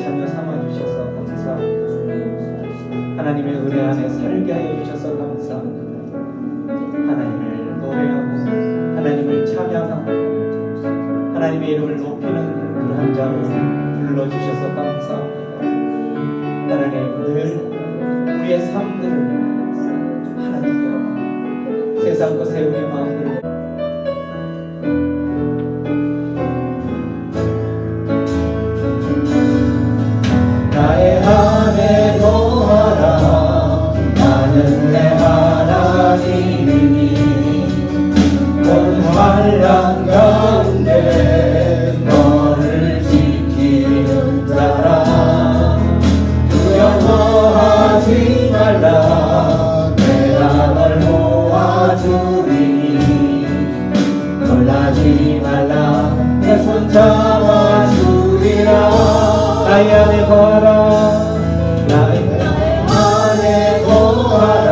자녀 삼아주셔서 감사합니다. 하나님의 은혜 안에 살게 하여 주셔서 감사합니다. 하나님을 노래하고 하나님을 찬양하고 하나님의 이름을 높이는 그러한 자로 불러주셔서 감사합니다. 하나님 늘 우리의 삶들을 하나님께로 세상 것에 우리 마음을 나의 안에 거하라. 나는 내 하나님이니 온 환난 가운데 너를 지키는 자라. 두려워하지 말라. 내가 널 모아주리니 놀라지 말라. 내 손 잡아주리라. 나의 안에 거하라. 나의 안에 거하라.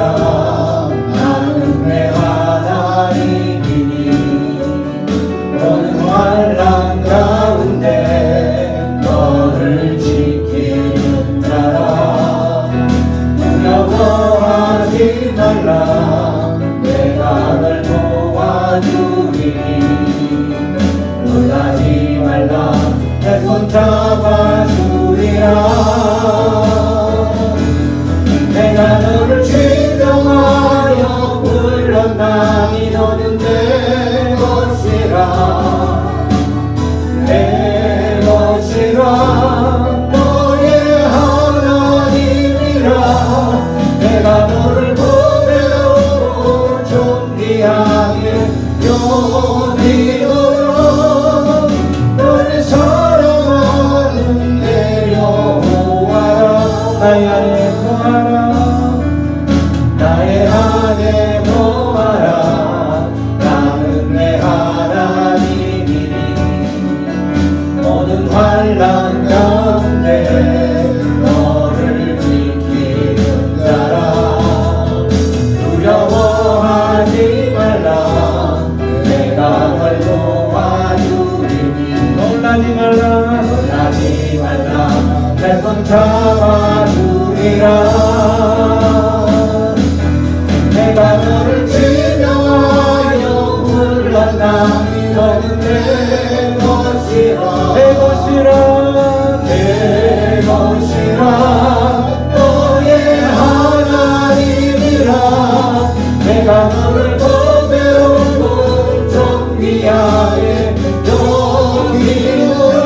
나는 내 하나님이니 오는 환난 가운데 너를 지키는 자라. 두려워하지 말라. 내가 널 도와주리니 놀라지 말라. 내 손 잡아주리라. 내가 너를 지명하여 불렀나니 너는 내 것이라. 내 것이라. 너의 하나님이라. 내가 너를 보배로 존귀하게 여기노라. 너를 사랑하는 내 여호와라. 나의 안에 거하라. 나의 안에 거하라. 나는 내 하나님이니 모든 환난 가운데 너를 지키는 자라. 두려워하지 말라. 내가 널 도와주리니 놀라지 말라. 놀라지 말라. 내 손 잡아주리라. 내가 너를 지명하여 불렀나니 너는 내 것이라. 내 것이라. 내 것이라. 너의 하나님이라. 내가 너를 보배로 존귀하게 여기노라.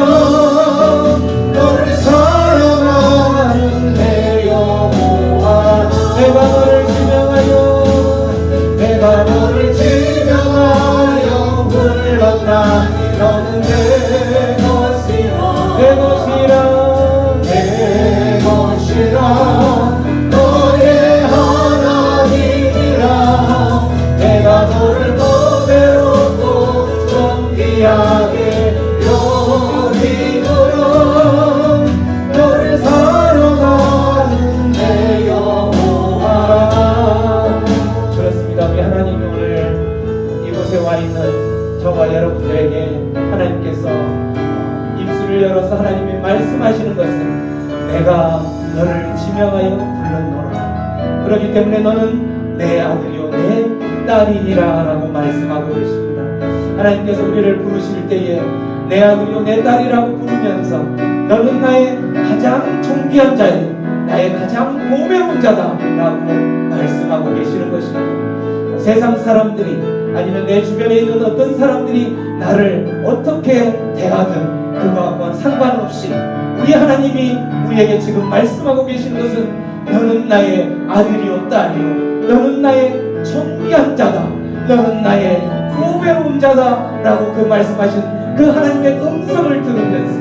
너를 사랑하는 내 여호와. 내가 너를 지명하여 내가 너를 지명하여 불렀나니 너는 내 것이라. 내 것이라. 내 것이라. 너의 하나님이라. 내가 너를 보배롭고 존귀하게 여기노라. 너를 사랑하는 내 여호와라. 그렇습니다. 우리 하나님이 오늘 이곳에 와 있는 저와 여러분들에게 하나님께서 입술을 열어서 하나님이 말씀하시는 것은 내가 너를 지명하여 불렀노라. 그렇기 때문에 너는 내 아들이요 내 딸이니라 라고 말씀하고 계십니다. 하나님께서 우리를 부르실 때에 내 아들이요 내 딸이라고 부르면서 너는 나의 가장 존귀한 자요 나의 가장 보배로운 자다 라고 말씀하고 계시는 것입니다. 세상 사람들이 아니면 내 주변에 있는 어떤 사람들이 나를 어떻게 대하든 그거하고는 상관없이 우리 하나님이 우리에게 지금 말씀하고 계시는 것은 너는 나의 아들이요 딸이요 너는 나의 존귀한 자다. 너는 나의 보배로운 자다 라고 그 말씀하신 그 하나님의 음성을 들으면서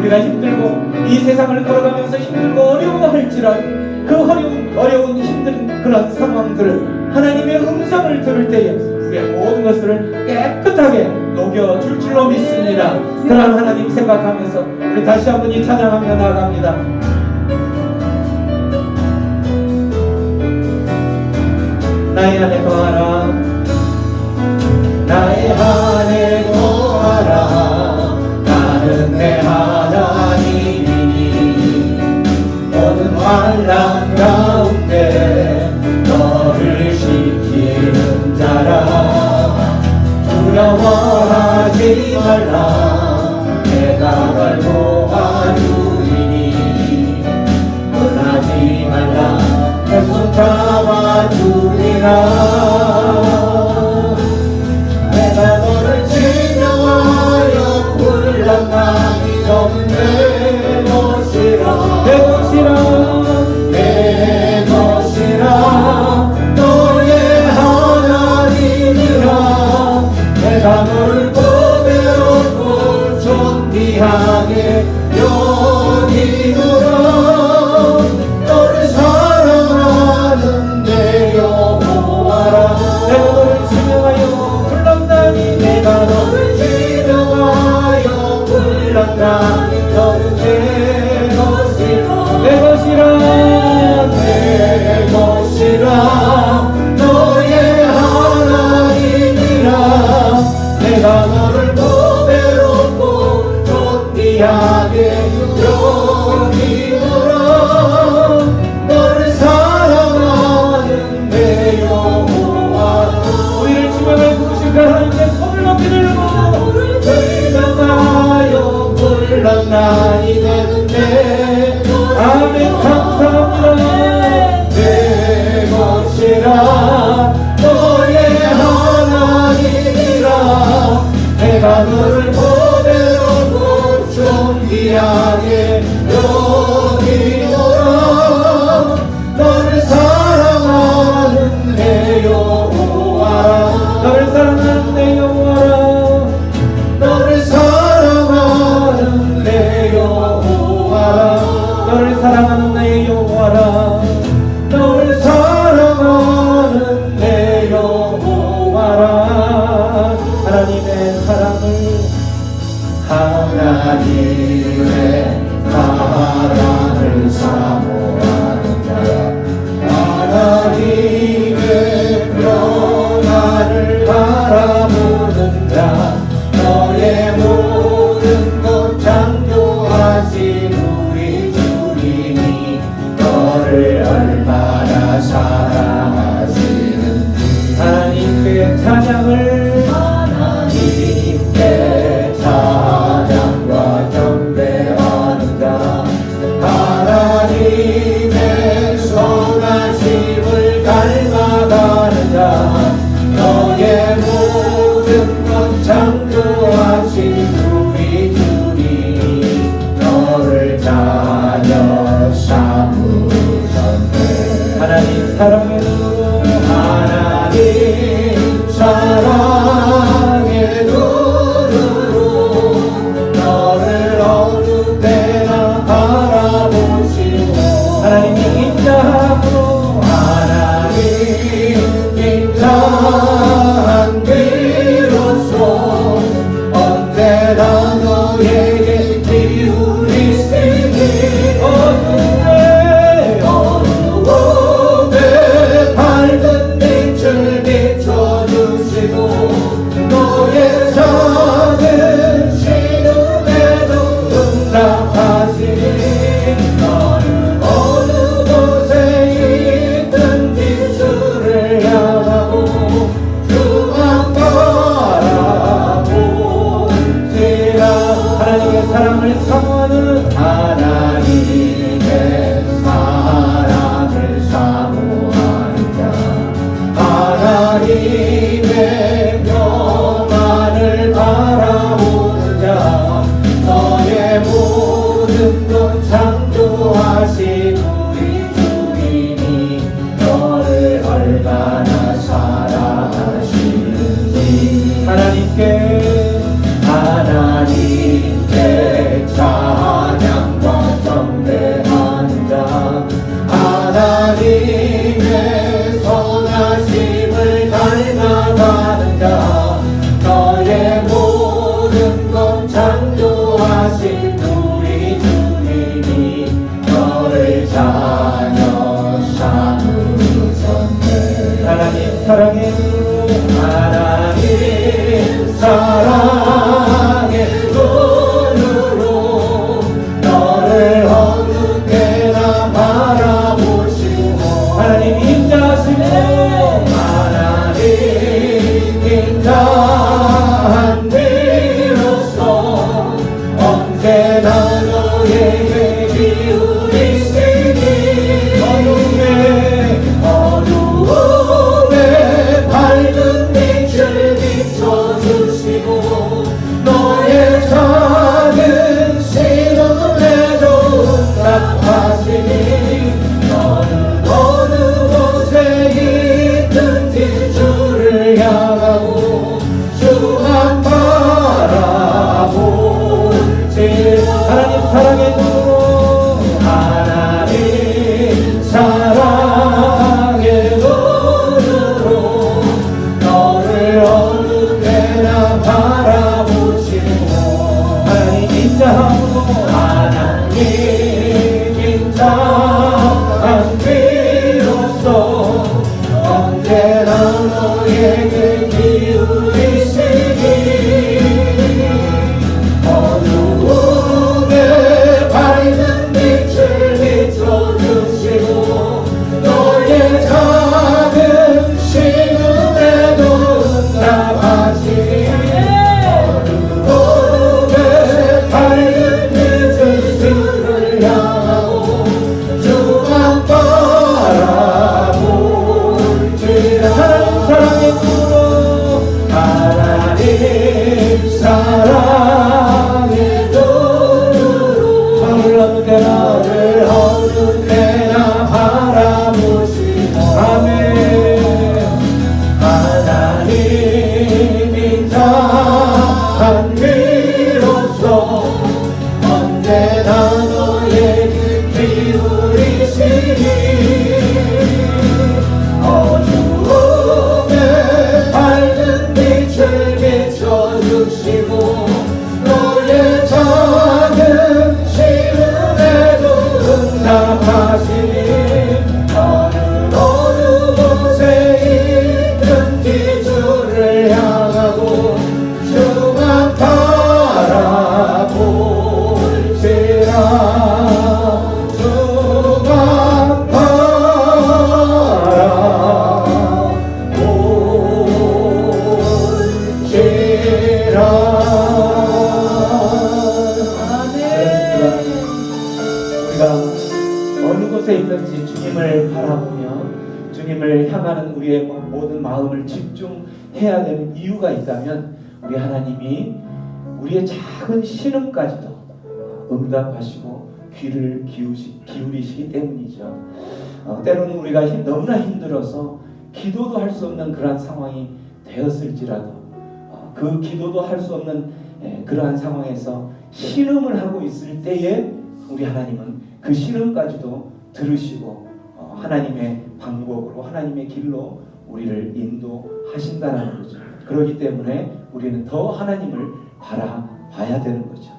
우리가 힘들고 이 세상을 걸어가면서 힘들고 어려워할지라도 그 어려운 힘든 그런 상황들을 하나님의 음성을 들을 때에 우리의 모든 것을 깨끗하게 녹여줄 줄로 믿습니다. 그러한 하나님 생각하면서 우리 다시 한번 이 찬양하며 나아갑니다. 나의 안에 거하라. 나의 안에 거하라. 나는 내 하나님이니 두려워하지 말라. 내가 널 도와주리니 놀라지 말라. 내 손 잡아주리라. 내가 너를 지명하여 불렀나니 너는 내 것이라. 내 것이라. 내 것이라. 너의 하나님이라. 내가 너를 보배롭고 존귀하게 여기노라. 너를 사랑하는 내 여호와라. 내가 너를 지명하여 불렀나니 내가 너를 지명하여 불렀나니 너는 내 것이라. 내 것이라. 내 것이라. 너의 하나님이라. 내가 너를 보배롭고 존귀하게 여기노라. 너를 사랑하는 내 여호와. 우리를 지명하여 부르신 그 하나님께 손을 높이 들고 우리를 지명하여 불렀나니 너는 내 아멘. 감사합니다. 내 것이라. 너의 하나님이라. 내가 너를 보배롭고 존귀하게 여기노라. 너를 사랑하는 내 여호와라. 너를 사랑하는 내 여호와라. 너를 사랑하는 내 여호와라. 너를 사랑하는 내 여호와라. 너를 사랑하는 내 여호와라. 하나님의 사랑을 하나님의 사랑을 사모하는 자. 하나님의 평안을 바라보는 자. 너의 모든 것 창조하신 우리 주님이 너를 얼마나 사랑하시는지. 하나님께 찬양을 하나님께 찬양과 경배하는 자. 하나님의 선하심을 닮아가는 자. 너의 모든 것 창조하신 우리 주님이 너를 자녀 삼으셨네. 하나님 사랑의 눈으로 하나님 사랑의 눈으로 너를 어느 때나 바라보시고 하나님이 인자함으로 하나님 인자한 비로소 언제나 너에게 기울이시니 어두움에 밝은 빛을 비춰주시고 너의 작은 신음에도 응답하시니 너는 어느 곳에 있든지 주를 향하고 주만 바라보시라. 하나님의 사랑을 사모하는 하나님의 사랑을 사모하는 자. 하나님의 평안을 바라보는 자. 너의 모든 것 창조하신 우리 주님이 너를 얼마나 사랑하시는지. 하나님께 찬양과 경배하는 자. 하나님의 선하심을 닮아가는 자. 너의 모든 것 창조하신 우리 주님이 너를 자녀 삼으셨네. 하나님 사랑의 눈으로 하나님 사랑의 눈으로 너를 어느 때나 바라보시고 하나님 인자하시네. 하나님 인자 들어주시고 너의 작은 시름에도 응답하시니 너는 어느 곳에 있든지 주를 향하고 주만 바라볼지라 주만 어느 곳에 있든지 주님을 바라보며 주님을 향하는 우리의 모든 마음을 집중해야 되는 이유가 있다면 우리 하나님이 우리의 작은 신음까지도 응답하시고 귀를 기울이시기 때문이죠. 때로는 우리가 너무나 힘들어서 기도도 할 수 없는 그러한 상황이 되었을지라도 그 기도도 할 수 없는 그러한 상황에서 신음을 하고 있을 때에 우리 하나님은 그 신음까지도 들으시고 하나님의 방법으로 하나님의 길로 우리를 인도하신다는 거죠. 그렇기 때문에 우리는 더 하나님을 바라봐야 되는 거죠.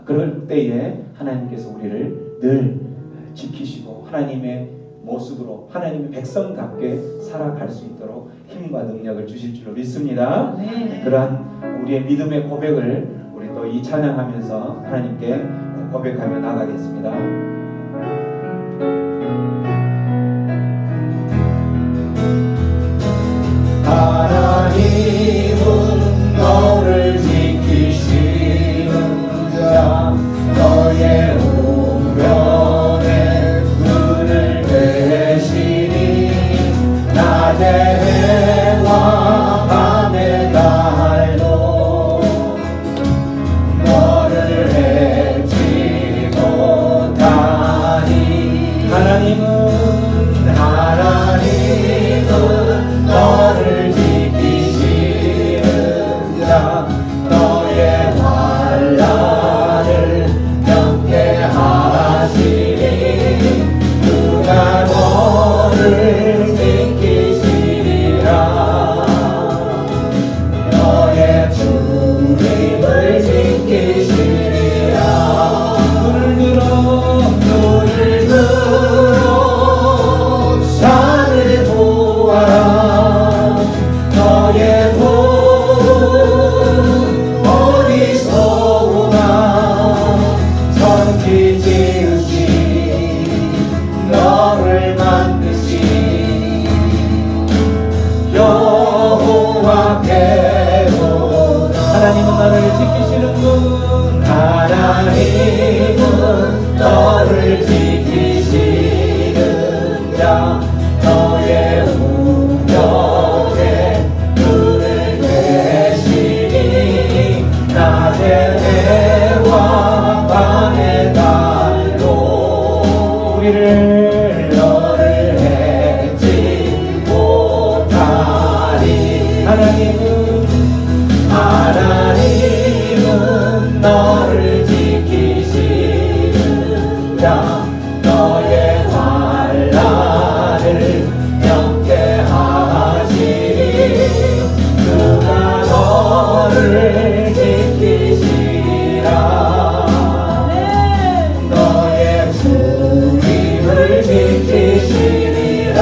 그럴 때에 하나님께서 우리를 늘 지키시고 하나님의 모습으로 하나님의 백성답게 살아갈 수 있도록 힘과 능력을 주실 줄로 믿습니다. 네. 그러한 우리의 믿음의 고백을 우리 또 이 찬양하면서 하나님께 고백하며 나가겠습니다. 하나님은 너를 지키시는 자 너의 우편에 그늘 되시니 낮의 해와 밤의 달도 너를 해치 못하니 하나님은 너를 지키시는 자 너의 환난을 명쾌하시니 그가 너를 지키시리라 너의 주님을 지키시리라 눈을 들어 산을 보아라 너의 복 어디서 오나 천지 지으신 너를 만드신 여호와께로다 하나님은 너를 지키시는 분 하나님은 너를 지키시는 자 너의 우편에 그늘 되시니 낮의 해와 밤의 달도 너를 해치 못하리 하나님은 너를 지키시는 자 너의 환난을 명쾌하시니 그가 너를 지키시리라 너의 주님을 지키시리라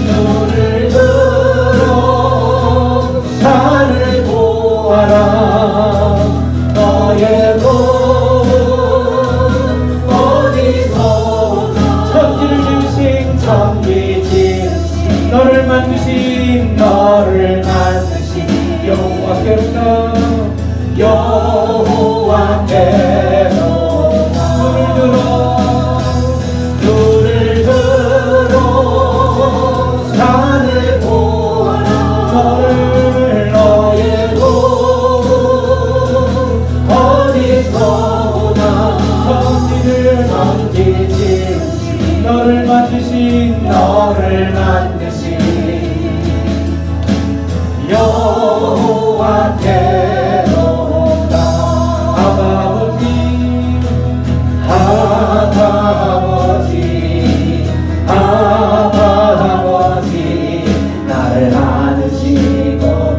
눈을 들어 산을 보아라 너의 복 어디서 오나 천지를 지으신 천지 지으신 너를 만드신 여호와께로다 여호와께로다 눈을 들어 산을 보아라 너의 복 어디서 오나 천지 지으신 너를 만드신 여호와께로다 아버지 나를 안으시고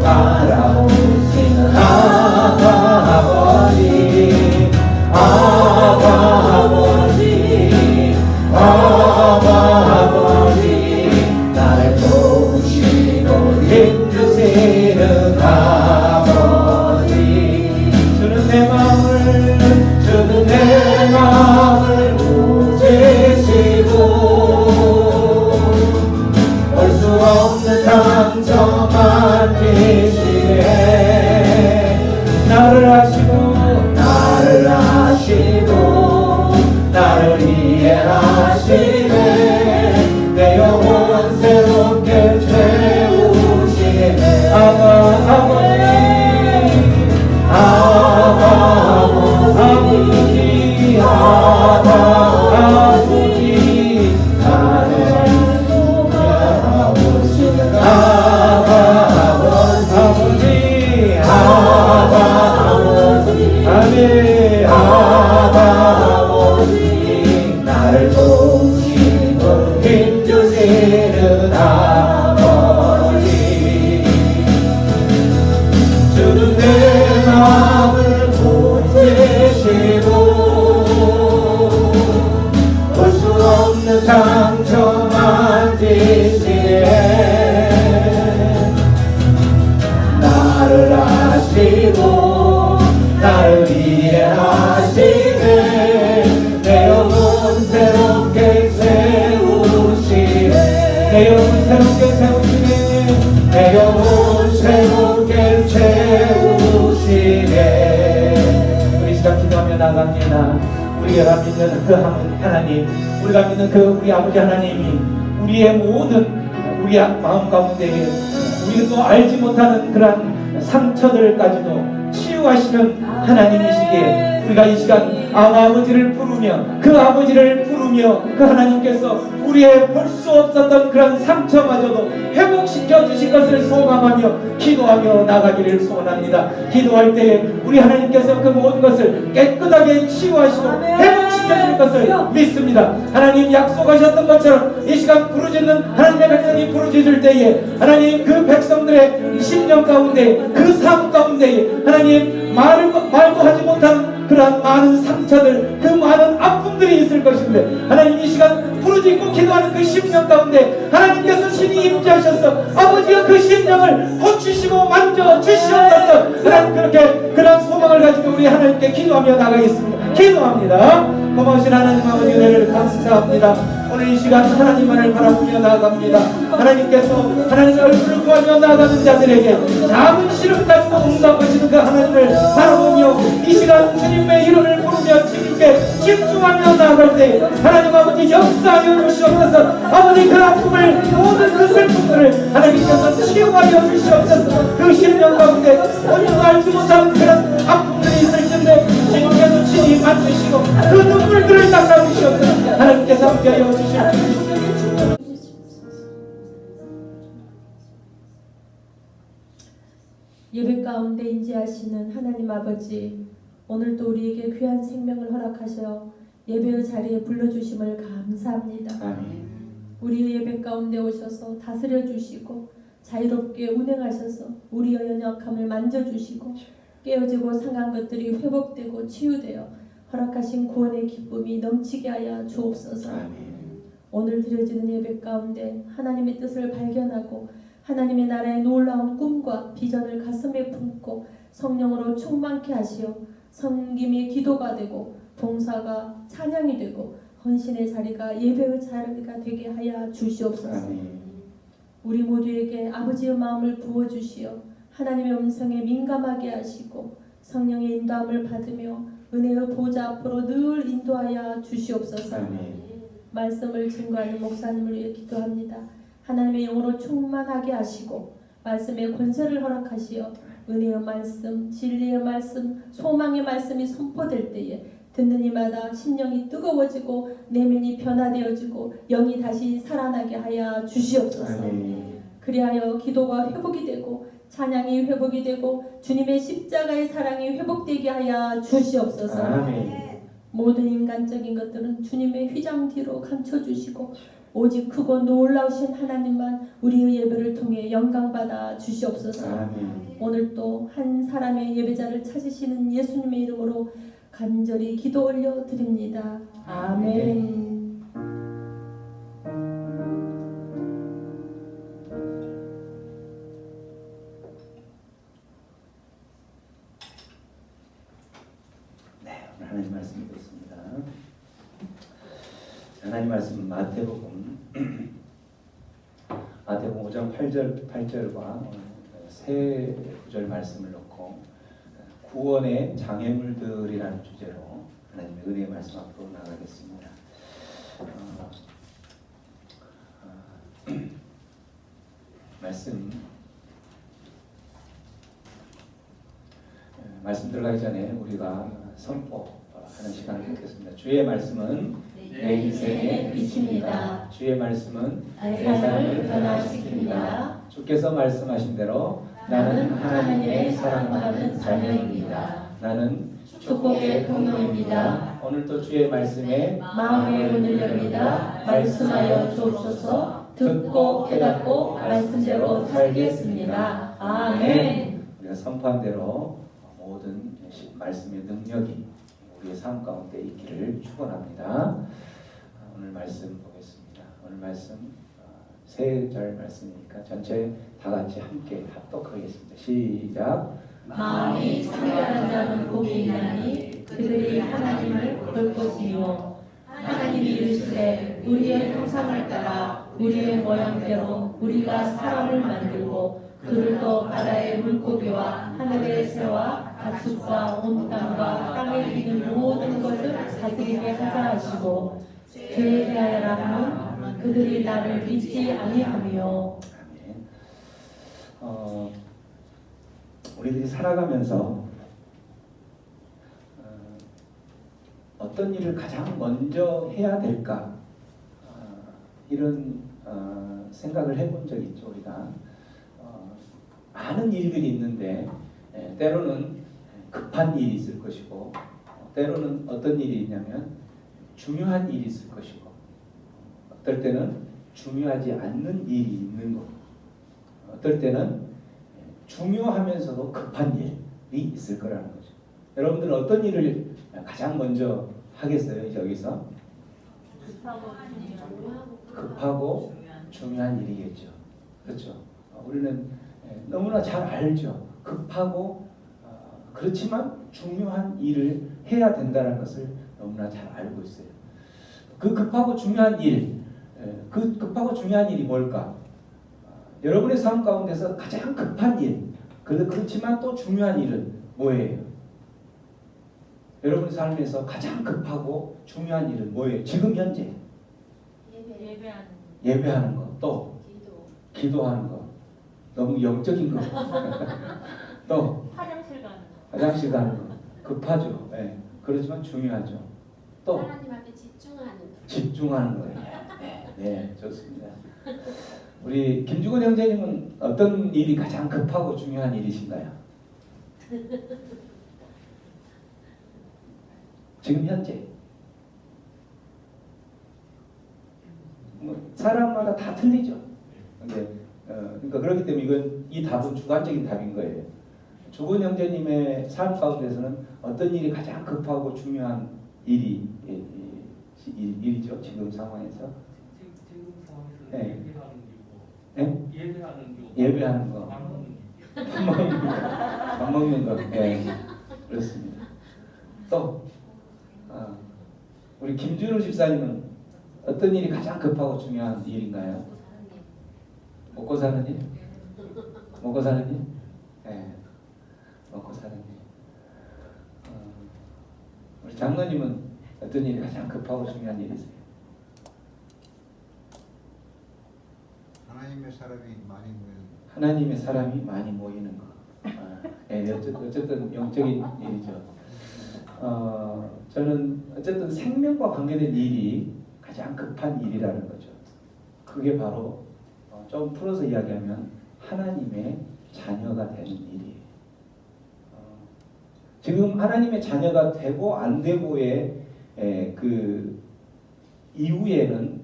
만지시네 나를 아시고 나를 이해하시네 내 영혼 새롭게 채우시네 아버지 나를 보시고 힘주시는 아버지 주는 내 마음을 보시고 볼 수 없는 상처 만지시네 나를 아시고 나를 이해하시네 내 영혼 새롭게 세우시네 내 영혼 새롭게 세우시네 내 영혼 새롭게 세우시네 우리 시간 기도하며 나갑니다 우리가 믿는 그 하나님 우리가 믿는 그 우리 아버지 하나님이 우리의 모든 우리 마음 가운데에 우리가 또 알지 못하는 그러한 상처들까지도 치유하시는 하나님이시기에 우리가 이 시간 아버지를 부르며 그 아버지를 부르며 그 하나님께서 우리의 볼 수 없었던 그런 상처마저도 회복시켜 주실 것을 소망하며 기도하며 나가기를 소원합니다. 기도할 때에 우리 하나님께서 그 모든 것을 깨끗하게 치유하시고 회복시켜 줄 것을 믿습니다. 하나님 약속하셨던 것처럼 이 시간 부르짖는 하나님의 백성이 부르짖을 때에 하나님 그 백성들의 심령 가운데 그 삶 가운데 하나님 말도 하지 못하는 그러한 많은 상처들 그 많은 아픔들이 있을 것인데 하나님 이 시간 부르짖고 기도하는 그 심령 가운데 하나님께서 신이 임재하셔서 아버지가 그 심령을 고치시고 만져주시옵소서. 하나님 그렇게 그런 소망을 가지고 우리 하나님께 기도하며 나가겠습니다. 기도합니다. 고마우신 하나님 아버지 은혜를 감사합니다. 오늘 이 시간 하나님만을 바라보며 나아갑니다. 하나님께서 하나님의 얼굴을 구하며 나아가는 자들에게 작은 시름까지도 응답하시는 그 하나님을 바라보며 이 시간 주님의 이름을 부르며 주님께 집중하며 나아갈 때 하나님 아버지 역사하여 주시옵소서. 아버지 그 아픔을 모든 그 슬픔들을 하나님께서 치유하여 주시옵소서. 그 심령 가운데 오늘도 알지 못하는 그런 아픔들이 있을 텐데 주님께서 친히 만드시고 그 눈물들을 닦아주시옵소서. 하나님께서 함께하여 주시옵소서. 예배 가운데 임재하시는 하나님 아버지, 오늘도 우리에게 귀한 생명을 허락하셔 예배의 자리에 불러주심을 감사합니다. 아멘. 우리의 예배 가운데 오셔서 다스려 주시고 자유롭게 운행하셔서 우리의 연약함을 만져주시고 깨어지고 상한 것들이 회복되고 치유되어 허락하신 구원의 기쁨이 넘치게 하여 주옵소서. 아멘. 오늘 드려지는 예배 가운데 하나님의 뜻을 발견하고 하나님의 나라의 놀라운 꿈과 비전을 가슴에 품고 성령으로 충만케 하시어 섬김이 기도가 되고 봉사가 찬양이 되고 헌신의 자리가 예배의 자리가 되게 하여 주시옵소서. 아멘. 우리 모두에게 아버지의 마음을 부어주시어 하나님의 음성에 민감하게 하시고 성령의 인도함을 받으며 은혜의 보좌 앞으로 늘 인도하여 주시옵소서. 아멘. 말씀을 증거하는 목사님을 위해 기도합니다. 하나님의 영으로 충만하게 하시고 말씀의 권세를 허락하시어 은혜의 말씀, 진리의 말씀, 소망의 말씀이 선포될 때에 듣는 이마다 심령이 뜨거워지고 내면이 변화되어지고 영이 다시 살아나게 하여 주시옵소서. 아멘. 그리하여 기도가 회복이 되고 찬양이 회복이 되고 주님의 십자가의 사랑이 회복되게 하여 주시옵소서. 아멘. 모든 인간적인 것들은 주님의 휘장 뒤로 감춰주시고 오직 크고 놀라우신 하나님만 우리의 예배를 통해 영광받아 주시옵소서. 아멘. 오늘 또 한 사람의 예배자를 찾으시는 예수님의 이름으로 간절히 기도 올려 드립니다. 아멘. 하나님 말씀 읽겠습니다. 하나님 말씀 마태복음 5장 8절과 세 구절 말씀을 놓고 구원의 장애물들이라는 주제로 하나님의 은혜의 말씀 앞으로 나가겠습니다. 말씀 들어가기 전에 우리가 선포하는 시간을 갖겠습니다. 주의 말씀은 내 인생의 빛입니다. 주의 말씀은 내 삶을 변화시킵니다. 주께서 말씀하신 대로 나는 하나님의 사랑받는 자녀입니다. 나는 축복의 통로입니다. 오늘도 주의 말씀에 마음의 문을 엽니다. 말씀하여 주옵소서. 듣고 깨닫고 말씀대로 살겠습니다. 아멘. 우리가 선포한 대로 모든 말씀의 능력이 우리의 삶 가운데 있기를 축원합니다. 오늘 말씀 보겠습니다. 오늘 말씀 세 절 말씀이니까 전체 다 같이 함께 합독하겠습니다. 시작. 마음이 청결한 자는 복이 있나니 그들이 하나님을 볼 것이요 하나님이 이르시되 우리의 형상을 따라 우리의 모양대로 우리가 사람을 만들고 그를 또 바다의 물고기와 하늘의 새와 가축과 온 땅과 땅에 기는 모든 것을 다스리게 하자 하시고 죄에 대하여라면 그들이 나를 믿지 아니하며. 아멘. 우리들이 살아가면서 어떤 일을 가장 먼저 해야 될까 이런 생각을 해본 적이 있죠. 우리가 많은 일들이 있는데 때로는 급한 일이 있을 것이고 때로는 어떤 일이 있냐면 중요한 일이 있을 것이고 어떨 때는 중요하지 않는 일이 있는 것, 어떨 때는 중요하면서도 급한 일이 있을 거라는 거죠. 여러분들은 어떤 일을 가장 먼저 하겠어요? 여기서 급하고 중요한 일이겠죠. 그렇죠. 우리는 너무나 잘 알죠. 급하고 그렇지만 중요한 일을 해야 된다는 것을 너무나 잘 알고 있어요. 그 급하고 중요한 일, 그 급하고 중요한 일이 뭘까? 여러분의 삶 가운데서 가장 급한 일, 그렇지만 또 중요한 일은 뭐예요? 여러분의 삶에서 가장 급하고 중요한 일은 뭐예요? 지금 현재 예배하는 거, 또 기도하는 거, 너무 영적인 거, 또 화장실 가는 거, 급하죠. 네. 그렇지만 중요하죠. 또 하나님 앞에 집중하는 거예요. 네, 좋습니다. 우리 김주건 형제님은 어떤 일이 가장 급하고 중요한 일이신가요? 지금 현재 사람마다 다 틀리죠. 근데 그러니까 그렇기 때문에 이 답은 주관적인 답인 거예요. 주건 형제님의 삶 가운데서는 어떤 일이 가장 급하고 중요한 일이죠. 지금 상황에서. 지금 상황에서 네. 예배하는 거. 예배하는 거. 밥 먹는 거. 네. 그렇습니다. 또 우리 김준호 집사님은 어떤 일이 가장 급하고 중요한 일인가요? 먹고 사는 일? 먹고 사는 일? 네. 먹고 사는 일. 우리 장로님은 어떤 일이 가장 급하고 중요한 일이세요? 하나님의 사람이 많이 모이는 하나님의 사람이 많이 모이는 거. 네, 어쨌든 영적인 일이죠. 저는 어쨌든 생명과 관계된 일이 가장 급한 일이라는 거죠. 그게 바로 좀 풀어서 이야기하면 하나님의 자녀가 되는 일이에요. 지금 하나님의 자녀가 되고 안 되고의 그 이후에는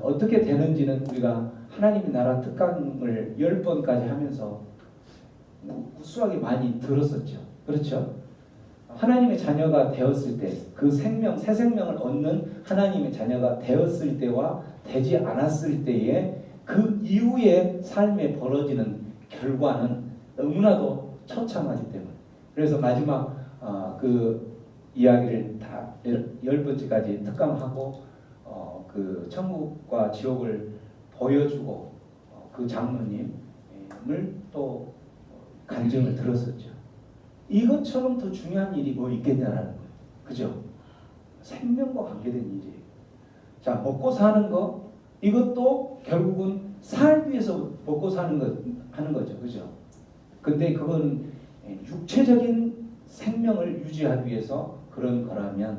어떻게 되는지는 우리가 하나님의 나라 특강을 10번까지 하면서 우수하게 많이 들었었죠. 그렇죠? 하나님의 자녀가 되었을 때, 그 생명, 새 생명을 얻는 하나님의 자녀가 되었을 때와 되지 않았을 때에 그 이후의 삶에 벌어지는 결과는 너무나도 처참하기 때문에. 그래서 마지막 그 이야기를 다 10번째까지 특강하고 그 천국과 지옥을 보여주고 그 장로님을 또 간증을 들었었죠. 이것처럼 더 중요한 일이 뭐 있겠냐라는 거예요. 그죠? 생명과 관계된 일이에요. 자, 먹고 사는 거 이것도 결국은 살기 위해서 먹고 사는 거 하는 거죠. 그죠? 근데 그건 육체적인 생명을 유지하기 위해서 그런 거라면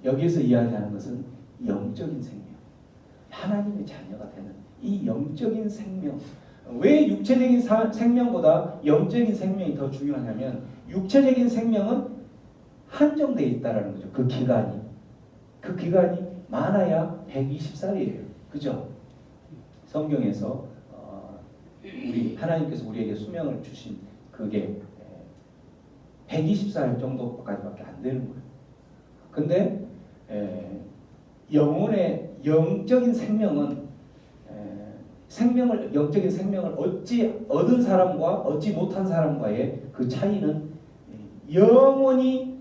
여기에서 이야기하는 것은 영적인 생명, 하나님의 자녀가 되는 이 영적인 생명. 왜 육체적인 생명보다 영적인 생명이 더 중요하냐면 육체적인 생명은 한정되어 있다라는 거죠. 그 기간이 많아야 120살이에요. 그죠? 성경에서 우리 하나님께서 우리에게 수명을 주신 그게 120살 정도까지밖에 안 되는 거예요. 근데 영혼의 영적인 생명은 영적인 생명을 얻은 사람과 얻지 못한 사람과의 그 차이는 영원히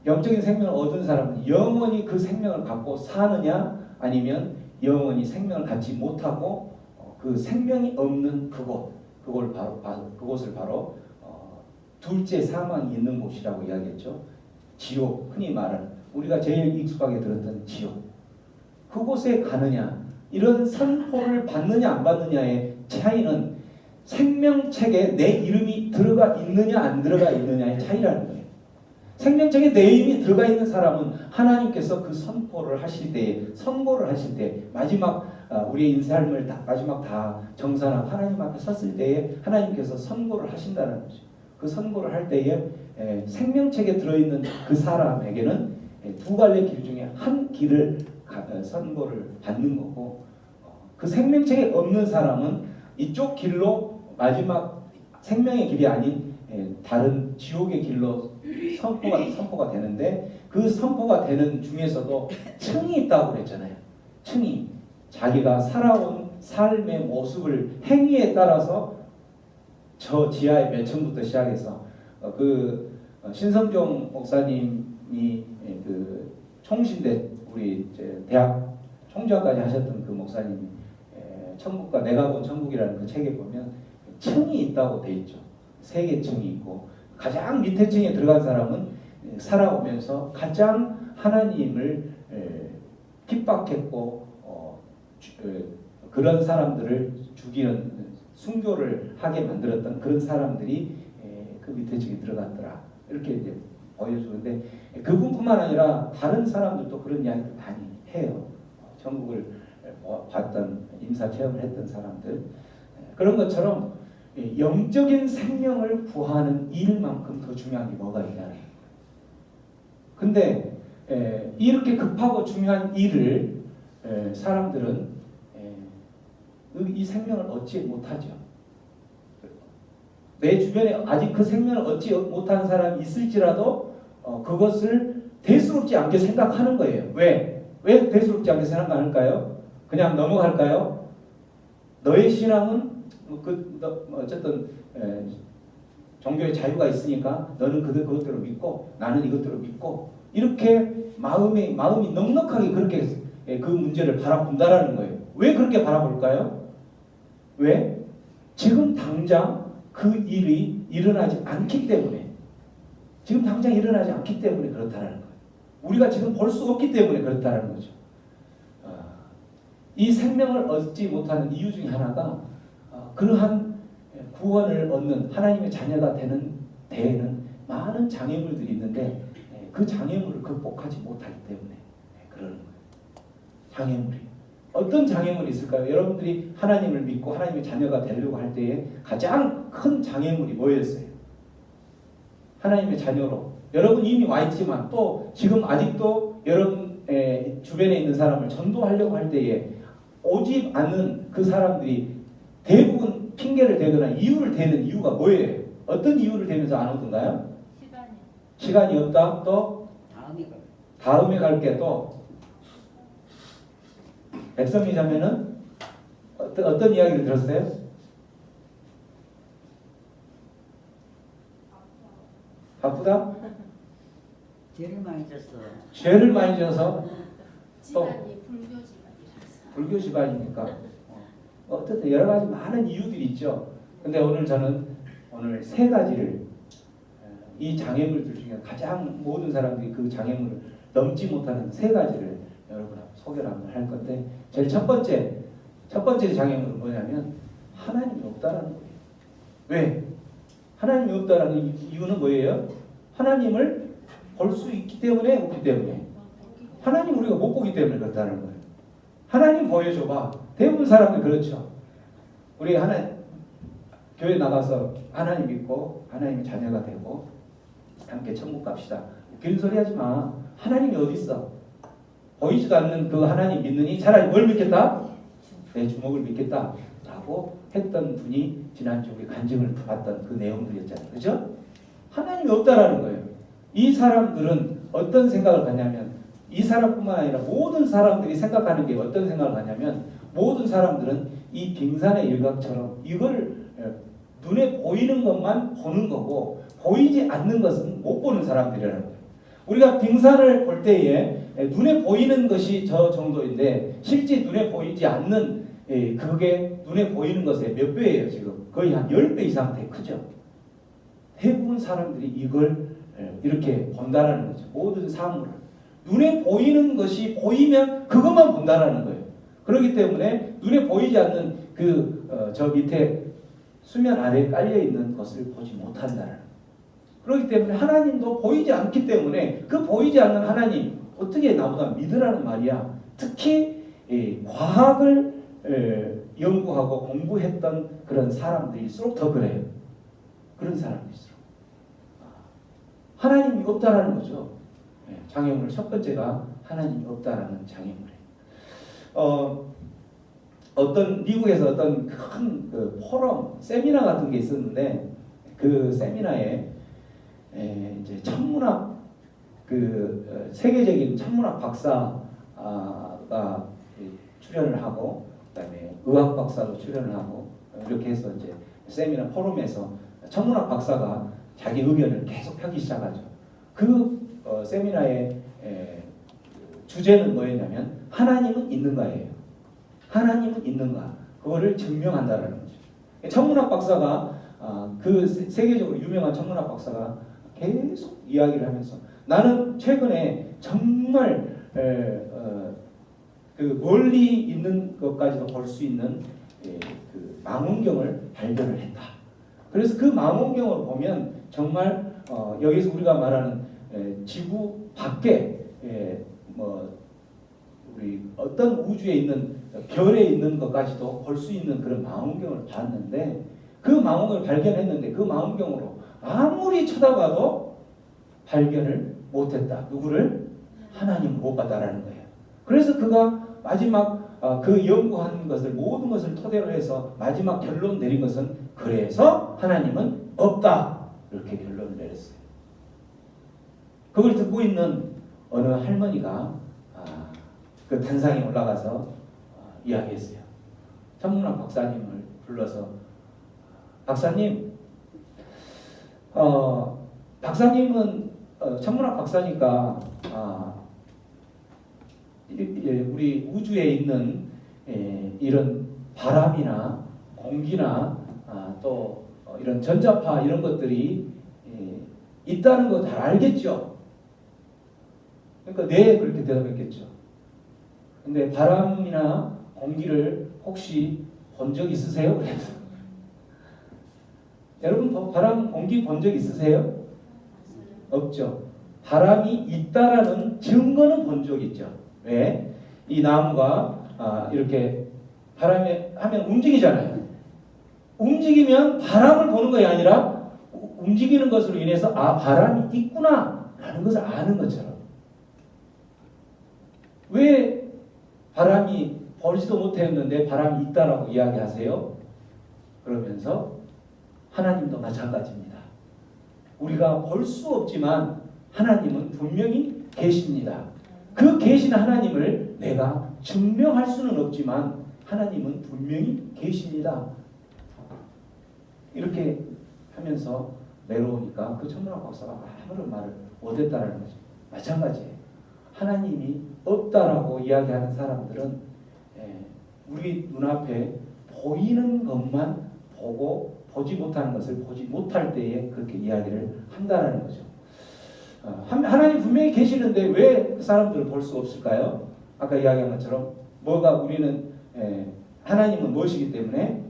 영적인 생명을 얻은 사람은 영원히 그 생명을 갖고 사느냐 아니면 영원히 생명을 갖지 못하고 그 생명이 없는 그곳을 바로 둘째 사망이 있는 곳이라고 이야기했죠. 지옥, 흔히 말하는 우리가 제일 익숙하게 들었던 지옥. 그곳에 가느냐 이런 선포를 받느냐 안 받느냐의 차이는 생명책에 내 이름이 들어가 있느냐 안 들어가 있느냐의 차이라는 거예요. 생명책에 내 이름이 들어가 있는 사람은 하나님께서 그 선포를 하실 때, 선고를 하실 때 마지막 우리의 인생을 마지막 다 정산하고 하나님 앞에 섰을 때에 하나님께서 선고를 하신다는 거죠. 그 선고를 할 때에 생명책에 들어있는 그 사람에게는 두 갈래 길 중에 한 길을 선고를 받는 거고 그 생명책에 없는 사람은 이쪽 길로 마지막 생명의 길이 아닌 다른 지옥의 길로 선포가 되는데 그 선포가 되는 중에서도 층이 있다고 그랬잖아요. 층이 자기가 살아온 삶의 모습을 행위에 따라서 저 지하의 몇 층부터 시작해서 그 신성종 목사님이 그 총신대 우리 대학 총장까지 하셨던 그 목사님이 천국과 내가 본 천국이라는 그 책에 보면 층이 있다고 돼 있죠. 3개 층이 있고 가장 밑에 층에 들어간 사람은 살아오면서 가장 하나님을 핍박했고 그런 사람들을 죽이는 순교를 하게 만들었던 그런 사람들이 그 밑에 층에 들어갔더라 이렇게 이제 보여주는데 그분뿐만 아니라 다른 사람들도 그런 이야기를 많이 해요. 천국을 봤던 임사 체험을 했던 사람들 그런 것처럼 영적인 생명을 구하는 일만큼 더 중요한 게 뭐가 있냐. 근데 이렇게 급하고 중요한 일을 사람들은 이 생명을 얻지 못하죠. 내 주변에 아직 그 생명을 얻지 못한 사람이 있을지라도 그것을 대수롭지 않게 생각하는 거예요. 왜 대수롭지 않게 생각할까요? 그냥 넘어갈까요? 너의 신앙은 어쨌든 종교의 자유가 있으니까 너는 그것대로 믿고 나는 이것대로 믿고 이렇게 마음이 넉넉하게 그렇게 그 문제를 바라본다라는 거예요. 왜 그렇게 바라볼까요? 왜? 지금 당장 그 일이 일어나지 않기 때문에 지금 당장 일어나지 않기 때문에 그렇다라는 거예요. 우리가 지금 볼 수 없기 때문에 그렇다라는 거죠. 이 생명을 얻지 못하는 이유 중에 하나가 그러한 구원을 얻는 하나님의 자녀가 되는 데에는 많은 장애물들이 있는데 그 장애물을 극복하지 못하기 때문에 그러는 거예요. 장애물이 어떤 장애물이 있을까요? 여러분들이 하나님을 믿고 하나님의 자녀가 되려고 할 때에 가장 큰 장애물이 뭐였어요? 하나님의 자녀로 여러분 이미 와 있지만 또 지금 아직도 여러분 주변에 있는 사람을 전도하려고 할 때에 오지 않는 그 사람들이 대부분 핑계를 대거나 이유를 대는 이유가 뭐예요? 어떤 이유를 대면서 안 오던가요? 시간이 없다. 또 다음에 갈게. 또 백선미 자매는 어떤 이야기를 들었어요? 바쁘다? 죄를 많이 졌어. 죄를 많이 져서 집안이 불교 집안이라서. 불교 집안이니까 어쨌든 여러 가지 많은 이유들이 있죠. 근데 오늘 저는 오늘 세 가지를 이 장애물들 중에 가장 모든 사람들이 그 장애물을 넘지 못하는 세 가지를 여러분 소개를 한번 할 건데 제일 첫 번째 장애물은 뭐냐면 하나님이 없다라는 거예요. 왜? 하나님이 없다라는 이유는 뭐예요? 하나님을 볼 수 있기 때문에 없기 때문에 하나님 우리가 못 보기 때문에 그렇다는 거예요. 하나님 보여줘봐. 대부분 사람들 그렇죠. 우리 교회 나가서 하나님 믿고 하나님의 자녀가 되고 함께 천국 갑시다. 웃기는 소리 하지 마. 하나님이 어디 있어? 보이지도 않는 그 하나님 믿느니 차라리 뭘 믿겠다? 내 주먹을 믿겠다 라고 했던 분이 지난주 우리 간증을 받던 그 내용들이었잖아요. 그죠? 하나님이 없다라는 거예요. 이 사람들은 어떤 생각을 갖냐면 이 사람뿐만 아니라 모든 사람들이 생각하는 게 어떤 생각을 갖냐면 모든 사람들은 이 빙산의 일각처럼 이걸 눈에 보이는 것만 보는 거고 보이지 않는 것은 못 보는 사람들이라는 거예요. 우리가 빙산을 볼 때에 눈에 보이는 것이 저 정도인데 실제 눈에 보이지 않는 그게 눈에 보이는 것의 몇 배예요. 지금 거의 한 10배 이상 더 크죠. 대부분 사람들이 이걸 이렇게 본다라는 거죠. 모든 사물을 눈에 보이는 것이 보이면 그것만 본다라는 거예요. 그렇기 때문에 눈에 보이지 않는 저 밑에 수면 아래에 깔려 있는 것을 보지 못한다는 거예요. 그렇기 때문에 하나님도 보이지 않기 때문에 그 보이지 않는 하나님 어떻게 나보다 믿으라는 말이야. 특히 과학을 연구하고 공부했던 그런 사람들일수록 더 그래요. 그런 사람들일수록 하나님이 없다라는 거죠. 장애물 첫 번째가 하나님이 없다라는 장애물이에요. 어떤 미국에서 어떤 큰 그 포럼 세미나 같은 게 있었는데 그 세미나에 이제 천문학 세계적인 천문학 박사가 출연을 하고 그다음에 의학 박사도 출연을 하고 이렇게 해서 이제 세미나 포럼에서 천문학 박사가 자기 의견을 계속 펴기 시작하죠. 그 세미나의 주제는 뭐였냐면 하나님은 있는가예요. 하나님은 있는가. 그거를 증명한다라는 거죠. 천문학 박사가 그 세계적으로 유명한 천문학 박사가 계속 이야기를 하면서 나는 최근에 정말 그 멀리 있는 것까지도 볼 수 있는 그 망원경을 발견을 했다. 그래서 그 망원경을 보면 정말 여기서 우리가 말하는 지구 밖에 우리 어떤 우주에 있는 별에 있는 것까지도 볼 수 있는 그런 망원경을 봤는데 그 망원경을 발견했는데 그 망원경으로 아무리 쳐다봐도 발견을 못했다. 누구를? 하나님을 못 봤다라는 거예요. 그래서 그가 마지막 그 연구한 것을 모든 것을 토대로 해서 마지막 결론 내린 것은 그래서 하나님은 없다. 이렇게 결론을 내렸어요. 그걸 듣고 있는 어느 할머니가 그 단상에 올라가서 이야기했어요. 천문학 박사님을 불러서 박사님, 박사님은 천문학 박사니까 우리 우주에 있는 이런 바람이나 공기나 또 이런 전자파 이런 것들이 있다는 거 잘 알겠죠? 그러니까 네 그렇게 대답했겠죠. 근데 바람이나 공기를 혹시 본 적 있으세요? 그래서 여러분 바람, 공기 본 적 있으세요? 없죠. 바람이 있다라는 증거는 본 적 있죠. 왜? 이 나무가 이렇게 바람에 하면 움직이잖아요. 움직이면 바람을 보는 것이 아니라 움직이는 것으로 인해서 바람이 있구나 라는 것을 아는 것처럼. 왜 바람이 보지도 못했는데 바람이 있다라고 이야기하세요? 그러면서 하나님도 마찬가지입니다. 우리가 볼 수 없지만 하나님은 분명히 계십니다. 그 계신 하나님을 내가 증명할 수는 없지만 하나님은 분명히 계십니다. 이렇게 하면서 내려오니까 그 천문학 박사가 아무런 말을 못했다는 거죠. 마찬가지예요. 하나님이 없다라고 이야기하는 사람들은 우리 눈앞에 보이는 것만 보고 보지 못하는 것을 보지 못할 때에 그렇게 이야기를 한다는 거죠. 하나님 분명히 계시는데 왜 그 사람들을 볼 수 없을까요? 아까 이야기한 것처럼 뭐가 우리는 하나님은 무엇이기 때문에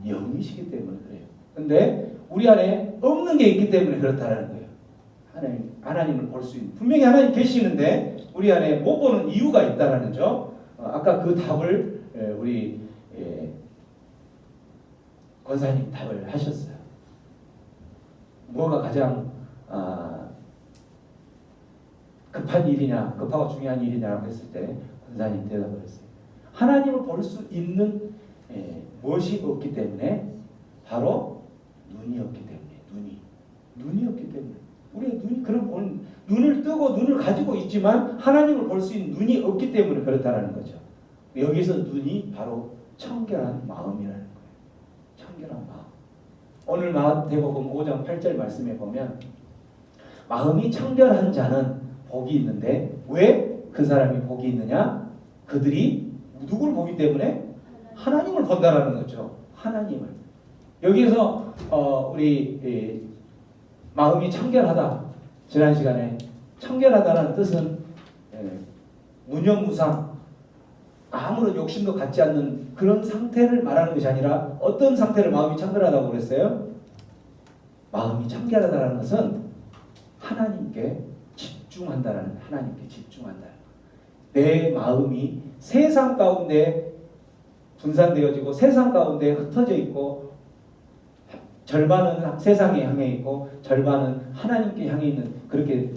영이시기 때문에 그래요. 근데 우리 안에 없는 게 있기 때문에 그렇다는 거예요. 하나님을 볼 수 있는 분명히 하나님 계시는데 우리 안에 못 보는 이유가 있다라는 죠. 아까 그 답을 우리 권사님 답을 하셨어요. 뭐가 가장 급한 일이냐, 급하고 중요한 일이냐라고 했을 때 권사님 대답을 했어요. 하나님을 볼 수 있는 무엇이 없기 때문에 바로 눈이 없기 때문에 눈이 없기 때문에 우리가 그런 눈을 뜨고 눈을 가지고 있지만 하나님을 볼 수 있는 눈이 없기 때문에 그렇다라는 거죠. 여기서 눈이 바로 청결한 마음이라는 거예요. 청결한 마음. 오늘 마태복음 5장 8절 말씀에 보면 마음이 청결한 자는 복이 있는데 왜 그 사람이 복이 있느냐? 그들이 누구를 보기 때문에? 하나님을 본다라는 거죠. 하나님을. 여기에서 우리 마음이 청결하다. 지난 시간에 청결하다는 뜻은 무념무상 아무런 욕심도 갖지 않는 그런 상태를 말하는 것이 아니라 어떤 상태를 마음이 청결하다고 그랬어요? 마음이 청결하다는 것은 하나님께 집중한다라는 하나님께 집중한다. 내 마음이 세상 가운데 분산되어지고 세상 가운데 흩어져 있고 절반은 세상에 향해 있고 절반은 하나님께 향해 있는 그렇게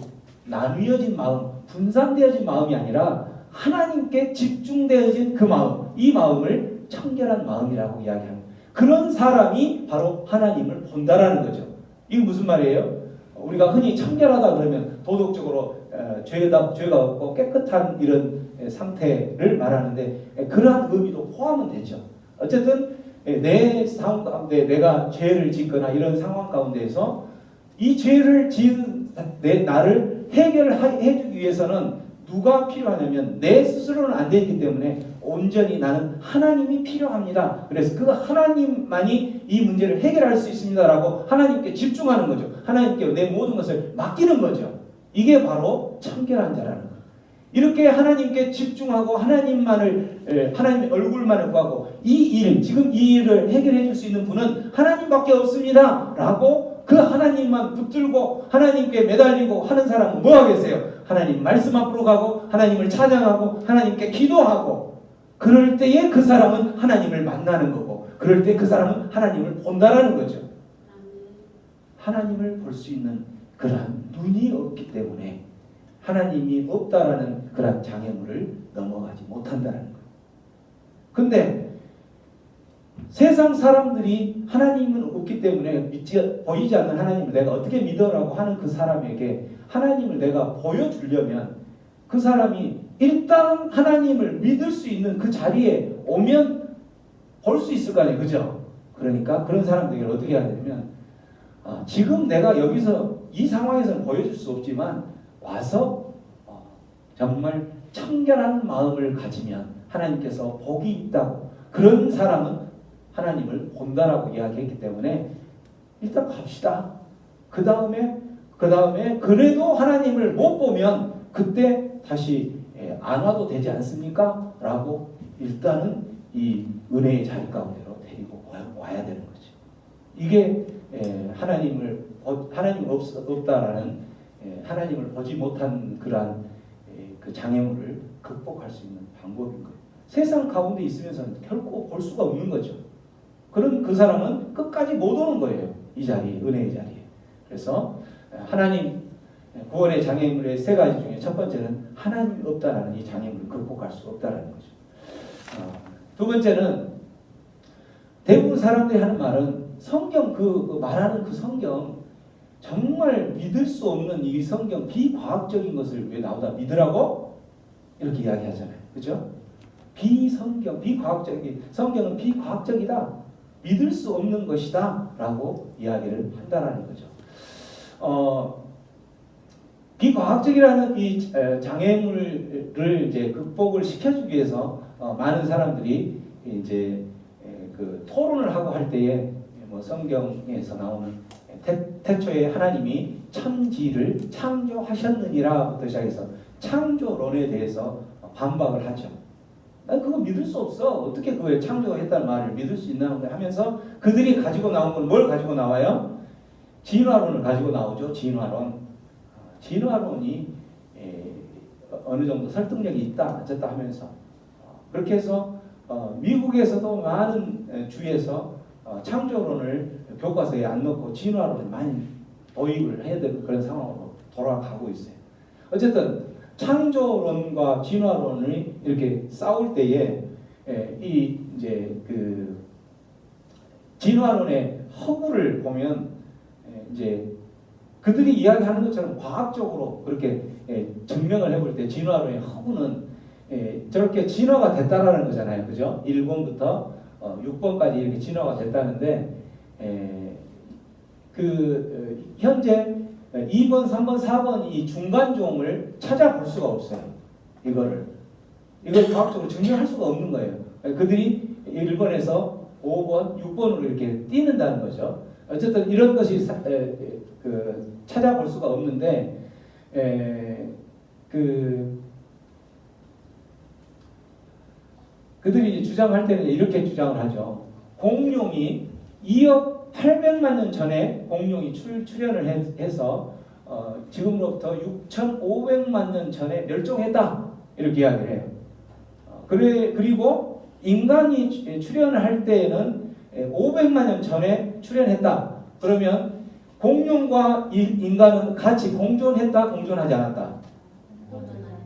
나뉘어진 마음, 분산되어진 마음이 아니라 하나님께 집중되어진 그 마음, 이 마음을 청결한 마음이라고 이야기합니다. 그런 사람이 바로 하나님을 본다라는 거죠. 이게 무슨 말이에요? 우리가 흔히 청결하다 그러면 도덕적으로 죄가 없고 깨끗한 이런 상태를 말하는데 그러한 의미도 포함은 되죠. 어쨌든 내 상황 가운데 내가 죄를 짓거나 이런 상황 가운데에서 이 죄를 지은 나를 해결해주기 위해서는 누가 필요하냐면 내 스스로는 안 되기 때문에 온전히 나는 하나님이 필요합니다. 그래서 그 하나님만이 이 문제를 해결할 수 있습니다라고 하나님께 집중하는 거죠. 하나님께 내 모든 것을 맡기는 거죠. 이게 바로 청결한 자라는 거예요. 이렇게 하나님께 집중하고 하나님 얼굴만을 구하고 지금 이 일을 해결해 줄 수 있는 분은 하나님밖에 없습니다 라고 그 하나님만 붙들고 하나님께 매달리고 하는 사람은 뭐 하겠어요? 하나님 말씀 앞으로 가고 하나님을 찬양하고 하나님께 기도하고 그럴 때에 그 사람은 하나님을 만나는 거고 그럴 때 그 사람은 하나님을 본다라는 거죠. 하나님을 볼 수 있는 그러한 눈이 없기 때문에 하나님이 없다라는 그런 장애물을 넘어가지 못한다는 거예요. 근데 세상 사람들이 하나님은 없기 때문에 보이지 않는 하나님을 내가 어떻게 믿어라고 하는 그 사람에게 하나님을 내가 보여주려면 그 사람이 일단 하나님을 믿을 수 있는 그 자리에 오면 볼 수 있을 거 아니에요. 그죠? 그러니까 그런 사람들에게 어떻게 해야 되냐면 지금 내가 여기서 이 상황에서는 보여줄 수 없지만 와서 정말 청결한 마음을 가지면 하나님께서 복이 있다고 그런 사람은 하나님을 본다라고 이야기했기 때문에 일단 갑시다. 그 다음에 그래도 하나님을 못 보면 그때 다시 안 와도 되지 않습니까? 라고 일단은 이 은혜의 자리 가운데로 데리고 와야 되는 거죠. 이게 하나님 없다라는 하나님을 보지 못한 그러한 그 장애물을 극복할 수 있는 방법인 거예요. 세상 가운데 있으면서는 결코 볼 수가 없는 거죠. 그런 그 사람은 끝까지 못 오는 거예요. 이 자리에, 은혜의 자리에. 그래서 하나님 구원의 장애물의 세 가지 중에 첫 번째는 하나님이 없다라는 이 장애물을 극복할 수 없다라는 거죠. 두 번째는 대부분 사람들이 하는 말은 성경 말하는 그 성경 정말 믿을 수 없는 이 성경 비과학적인 것을 왜 나오다 믿으라고 이렇게 이야기하잖아요. 그렇죠? 비과학적인 성경은 비과학적이다. 믿을 수 없는 것이다 라고 이야기를 한다라는 거죠. 비과학적이라는 이 장애물을 이제 극복을 시켜주기 위해서 많은 사람들이 이제 그 토론을 하고 할 때에 뭐 성경에서 나오는 태초에 하나님이 천지를 창조하셨느니라부터 시작해서 창조론에 대해서 반박을 하죠. 난 그거 믿을 수 없어. 어떻게 그걸 창조했다는 말을 믿을 수 있나 하면서 그들이 가지고 나온 건 뭘 가지고 나와요? 진화론을 가지고 나오죠. 진화론이 어느 정도 설득력이 있다 어쨌다 하면서 그렇게 해서 미국에서도 많은 주에서 창조론을 교과서에 안 넣고 진화론을 많이 도입을 해야 되는 그런 상황으로 돌아가고 있어요. 어쨌든 창조론과 진화론이 이렇게 싸울 때에 이 이제 그 진화론의 허구를 보면 이제 그들이 이야기하는 것처럼 과학적으로 그렇게 증명을 해볼 때 진화론의 허구는 저렇게 진화가 됐다라는 거잖아요, 그죠? 1번부터 6번까지 이렇게 진화가 됐다는데 현재 2번, 3번, 4번 이 중간종을 찾아볼 수가 없어요. 이걸 과학적으로 증명할 수가 없는 거예요. 그들이 1번에서 5번, 6번으로 이렇게 뛰는다는 거죠. 어쨌든 이런 것이 찾아볼 수가 없는데 그들이 주장할 때는 이렇게 주장을 하죠. 공룡이 2억 800만 년 전에 공룡이 출현을 해서 지금으로부터 6,500만 년 전에 멸종했다 이렇게 이야기를 해요. 그리고 인간이 출현을 할 때에는 500만 년 전에 출현했다. 그러면 공룡과 인간은 같이 공존했다, 공존하지 않았다?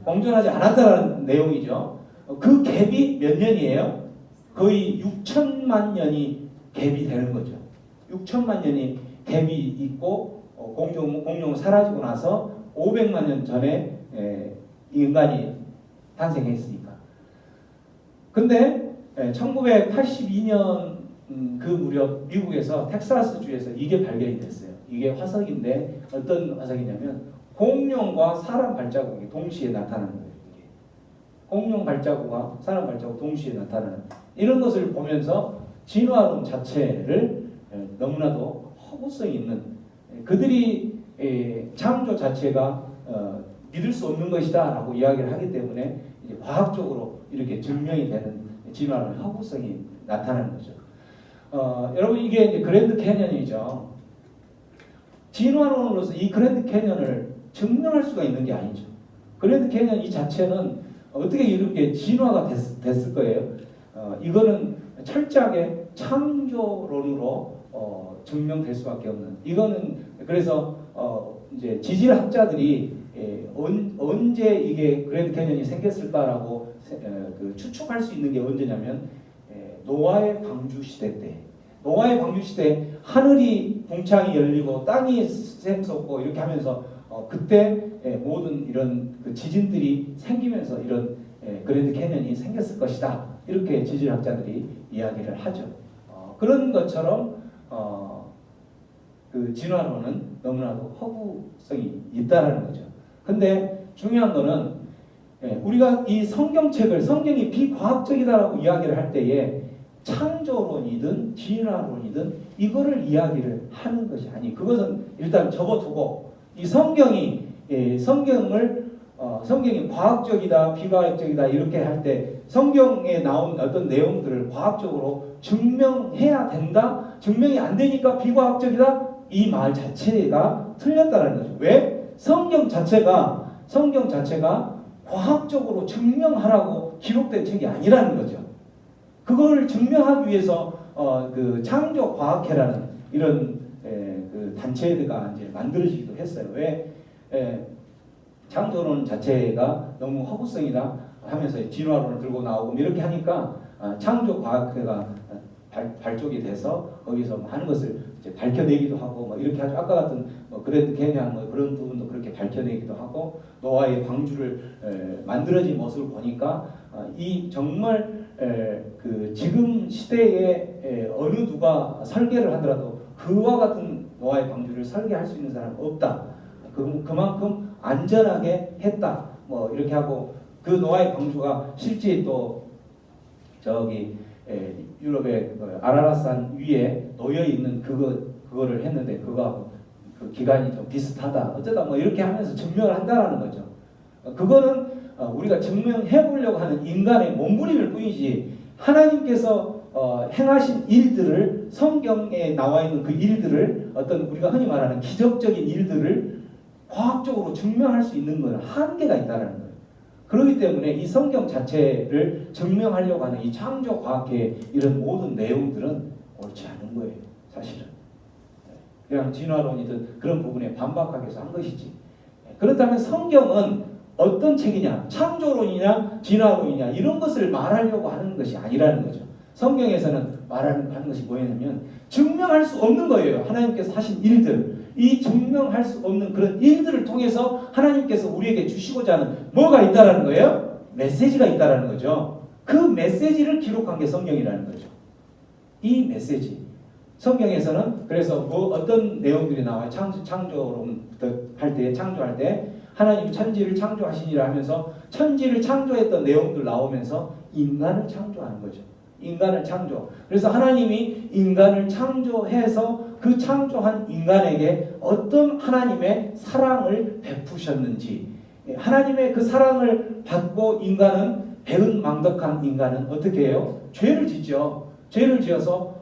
공존하지 않았다는 내용이죠. 그 갭이 몇 년이에요? 거의 6천만 년이 갭이 되는 거죠. 6천만 년이 갭이 있고 공룡은 사라지고 나서 500만 년 전에 인간이 탄생했으니까. 근데 1982년 그 무렵 미국에서 텍사스주에서 이게 발견이 됐어요. 이게 화석인데 어떤 화석이냐면 공룡과 사람 발자국이 동시에 나타나는 거예요. 이게. 공룡 발자국과 사람 발자국 동시에 나타나는 이런 것을 보면서 진화론 자체를 너무나도 허구성이 있는 그들이 창조 자체가 믿을 수 없는 것이다 라고 이야기를 하기 때문에 이제 과학적으로 이렇게 증명이 되는 진화론의 허구성이 나타나는 거죠. 여러분 이게 이제 그랜드 캐년이죠. 진화론으로서 이 그랜드 캐년을 증명할 수가 있는 게 아니죠. 그랜드 캐년 이 자체는 어떻게 이렇게 진화가 됐을 거예요. 이거는 철저하게 창조론으로 증명될 수밖에 없는. 이거는 그래서 이제 지질학자들이 언제 이게 그랜드 캐년이 생겼을까라고 추측할 수 있는 게 언제냐면 노아의 방주 시대 때. 노아의 방주 시대 하늘이 궁창이 열리고 땅이 샘솟고 이렇게 하면서 그때 모든 이런 그 지진들이 생기면서 이런 그랜드 캐년이 생겼을 것이다. 이렇게 지질학자들이 이야기를 하죠. 그런 것처럼 그 진화론은 너무나도 허구성이 있다라는 거죠. 근데 중요한 거는 우리가 이 성경이 비과학적이다라고 이야기를 할 때에 창조론이든 진화론이든 이거를 이야기를 하는 것이 아니. 그것은 일단 접어두고 이 성경이 과학적이다, 비과학적이다 이렇게 할 때 성경에 나온 어떤 내용들을 과학적으로 증명해야 된다. 증명이 안 되니까 비과학적이다. 이 말 자체가 틀렸다는 거죠. 왜? 성경 자체가 과학적으로 증명하라고 기록된 책이 아니라는 거죠. 그걸 증명하기 위해서 그 창조과학회라는 이런 그 단체가 이제 만들어지기도 했어요. 왜? 창조론 자체가 너무 허구성이다 하면서 진화론을 들고 나오고 이렇게 하니까 창조과학회가 발족이 돼서 거기서 많은 것을 이제 밝혀내기도 하고 뭐 이렇게 하죠. 아까 같은 그랜드 캐년 뭐 그런 부분도 그렇게 밝혀내기도 하고 노아의 방주를 만들어진 모습을 보니까 이 정말 그 지금 시대에 어느 누가 설계를 하더라도 그와 같은 노아의 방주를 설계할 수 있는 사람은 없다. 그만큼 안전하게 했다. 뭐 이렇게 하고 그 노아의 방주가 실제 또 저기 유럽의 그 아라라산 위에 놓여 있는 그거를 했는데 그거하고 그 기간이 좀 비슷하다. 어쩌다 뭐 이렇게 하면서 증명을 한다라는 거죠. 그거는 우리가 증명해 보려고 하는 인간의 몸부림일 뿐이지 하나님께서 행하신 일들을 성경에 나와 있는 그 일들을 어떤 우리가 흔히 말하는 기적적인 일들을 과학적으로 증명할 수 있는 건 한계가 있다는 거예요. 그렇기 때문에 이 성경 자체를 증명하려고 하는 이 창조 과학의 이런 모든 내용들은 옳지 않은 거예요. 사실은. 그냥 진화론이든 그런 부분에 반박하기 위해서 한 것이지. 그렇다면 성경은 어떤 책이냐? 창조론이냐? 진화론이냐? 이런 것을 말하려고 하는 것이 아니라는 거죠. 성경에서는 말하는 것이 뭐냐면 증명할 수 없는 거예요. 하나님께서 하신 일들. 이 증명할 수 없는 그런 일들을 통해서 하나님께서 우리에게 주시고자 하는 뭐가 있다라는 거예요? 메시지가 있다라는 거죠. 그 메시지를 기록한 게 성경이라는 거죠. 이 메시지. 성경에서는 그래서 뭐 어떤 내용들이 나와요? 창조론부터 창조할 때 하나님 천지를 창조하시니라 하면서 천지를 창조했던 내용들 나오면서 인간을 창조하는 거죠. 인간을 창조. 그래서 하나님이 인간을 창조해서 그 창조한 인간에게 어떤 하나님의 사랑을 베푸셨는지, 하나님의 그 사랑을 받고 인간은 배은망덕한 인간은 어떻게 해요? 죄를 짓죠. 죄를 지어서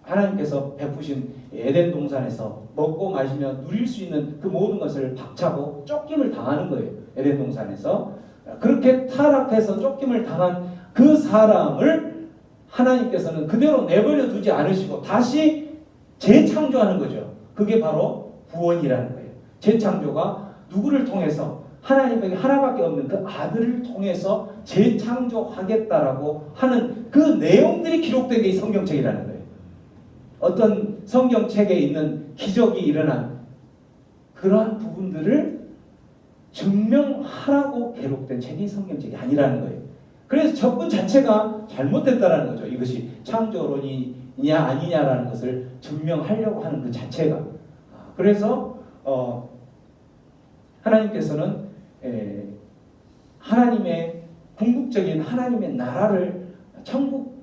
하나님께서 베푸신 에덴 동산에서 먹고 마시며 누릴 수 있는 그 모든 것을 박차고 쫓김을 당하는 거예요. 에덴 동산에서. 그렇게 타락해서 쫓김을 당한 그 사람을 하나님께서는 그대로 내버려 두지 않으시고 다시 재창조하는 거죠. 그게 바로 구원이라는 거예요. 재창조가 누구를 통해서 하나님에게 하나밖에 없는 그 아들을 통해서 재창조하겠다라고 하는 그 내용들이 기록된 게 이 성경책이라는 거예요. 어떤 성경책에 있는 기적이 일어난 그러한 부분들을 증명하라고 기록된 책이 성경책이 아니라는 거예요. 그래서 접근 자체가 잘못됐다라는 거죠. 이것이 창조론이냐 아니냐라는 것을 증명하려고 하는 그 자체가. 그래서 하나님께서는 하나님의 궁극적인 하나님의 나라를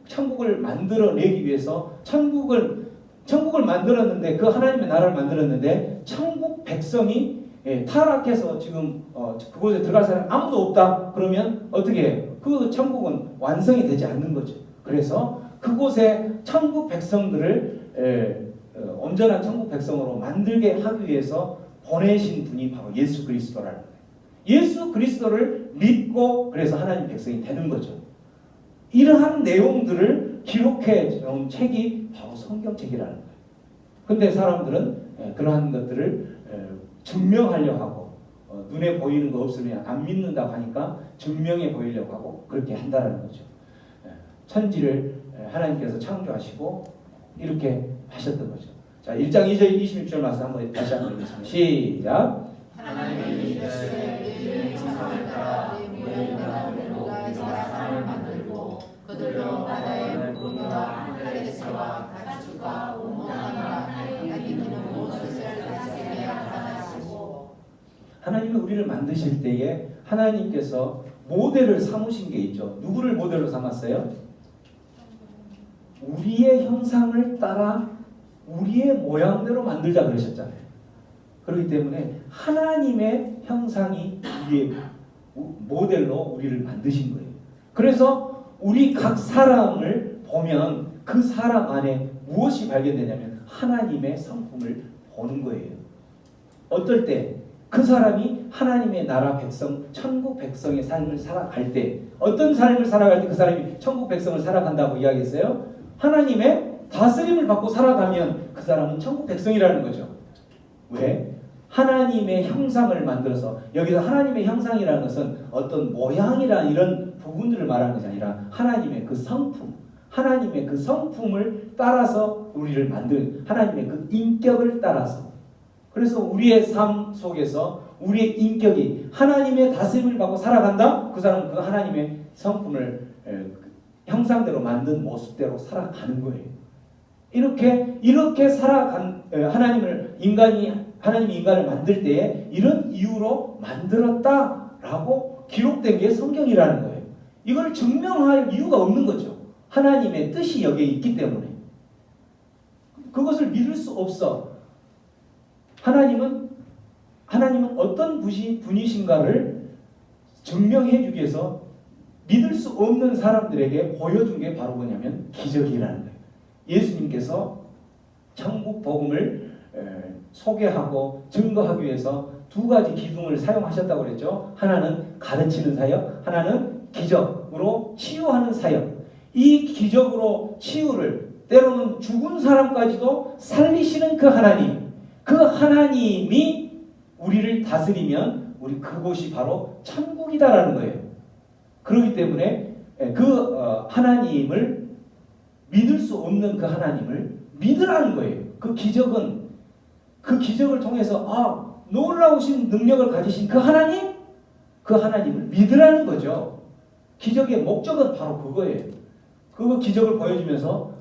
천국을 만들어내기 위해서 천국을 만들었는데 그 하나님의 나라를 만들었는데 천국 백성이 타락해서 지금 그곳에 들어갈 사람이 아무도 없다. 그러면 어떻게 해요? 그 천국은 완성이 되지 않는 거죠. 그래서 그곳에 천국 백성들을 온전한 천국 백성으로 만들게 하기 위해서 보내신 분이 바로 예수 그리스도라는 거예요. 예수 그리스도를 믿고 그래서 하나님 백성이 되는 거죠. 이러한 내용들을 기록해 놓은 책이 바로 성경책이라는 거예요. 근데 사람들은 그러한 것들을 증명하려고 하고 눈에 보이는 거 없으면 안 믿는다고 하니까 증명해 보이려고 하고 그렇게 한다는 거죠. 천지를 하나님께서 창조하시고 이렇게 하셨던 거죠. 자, 1장 2절 26절 말씀 한번 다시 한번 읽겠습니다. 시작. 하나님이 이르시되 천상을 따라 내 모양대로 사람을 만들고 그들로 바다의 물고기와 하늘의 새와 가축과 온 모나무와 땅에 있는 모든 것을 다스리게 하시고. 하나님이 우리를 만드실 때에 하나님께서 모델을 삼으신 게 있죠. 누구를 모델로 삼았어요? 우리의 형상을 따라 우리의 모양대로 만들자 그러셨잖아요. 그렇기 때문에 하나님의 형상이 우리의 모델로 우리를 만드신 거예요. 그래서 우리 각 사람을 보면 그 사람 안에 무엇이 발견되냐면 하나님의 성품을 보는 거예요. 어떨 때? 그 사람이 하나님의 나라 백성, 천국 백성의 삶을 살아갈 때 어떤 삶을 살아갈 때 그 사람이 천국 백성을 살아간다고 이야기했어요? 하나님의 다스림을 받고 살아가면 그 사람은 천국 백성이라는 거죠. 왜? 하나님의 형상을 만들어서 여기서 하나님의 형상이라는 것은 어떤 모양이나 이런 부분들을 말하는 것이 아니라 하나님의 그 성품, 하나님의 그 성품을 따라서 우리를 만든 하나님의 그 인격을 따라서 그래서 우리의 삶 속에서 우리의 인격이 하나님의 다스림을 받고 살아간다? 그 사람은 그 하나님의 성품을 형상대로 만든 모습대로 살아가는 거예요. 이렇게 살아간 하나님이 인간을 만들 때에 이런 이유로 만들었다라고 기록된 게 성경이라는 거예요. 이걸 증명할 이유가 없는 거죠. 하나님의 뜻이 여기에 있기 때문에 그것을 믿을 수 없어. 하나님은 어떤 분이신가를 증명해 주기 위해서 믿을 수 없는 사람들에게 보여준 게 바로 뭐냐면 기적이라는 거예요. 예수님께서 천국 복음을 소개하고 증거하기 위해서 두 가지 기둥을 사용하셨다고 그랬죠. 하나는 가르치는 사역, 하나는 기적으로 치유하는 사역. 이 기적으로 치유를 때로는 죽은 사람까지도 살리시는 그 하나님, 그 하나님이 우리를 다스리면 우리 그곳이 바로 천국이다라는 거예요. 그렇기 때문에 그 하나님을 믿을 수 없는 그 하나님을 믿으라는 거예요. 그 기적을 통해서 놀라우신 능력을 가지신 그 하나님을 믿으라는 거죠. 기적의 목적은 바로 그거예요. 그 기적을 보여주면서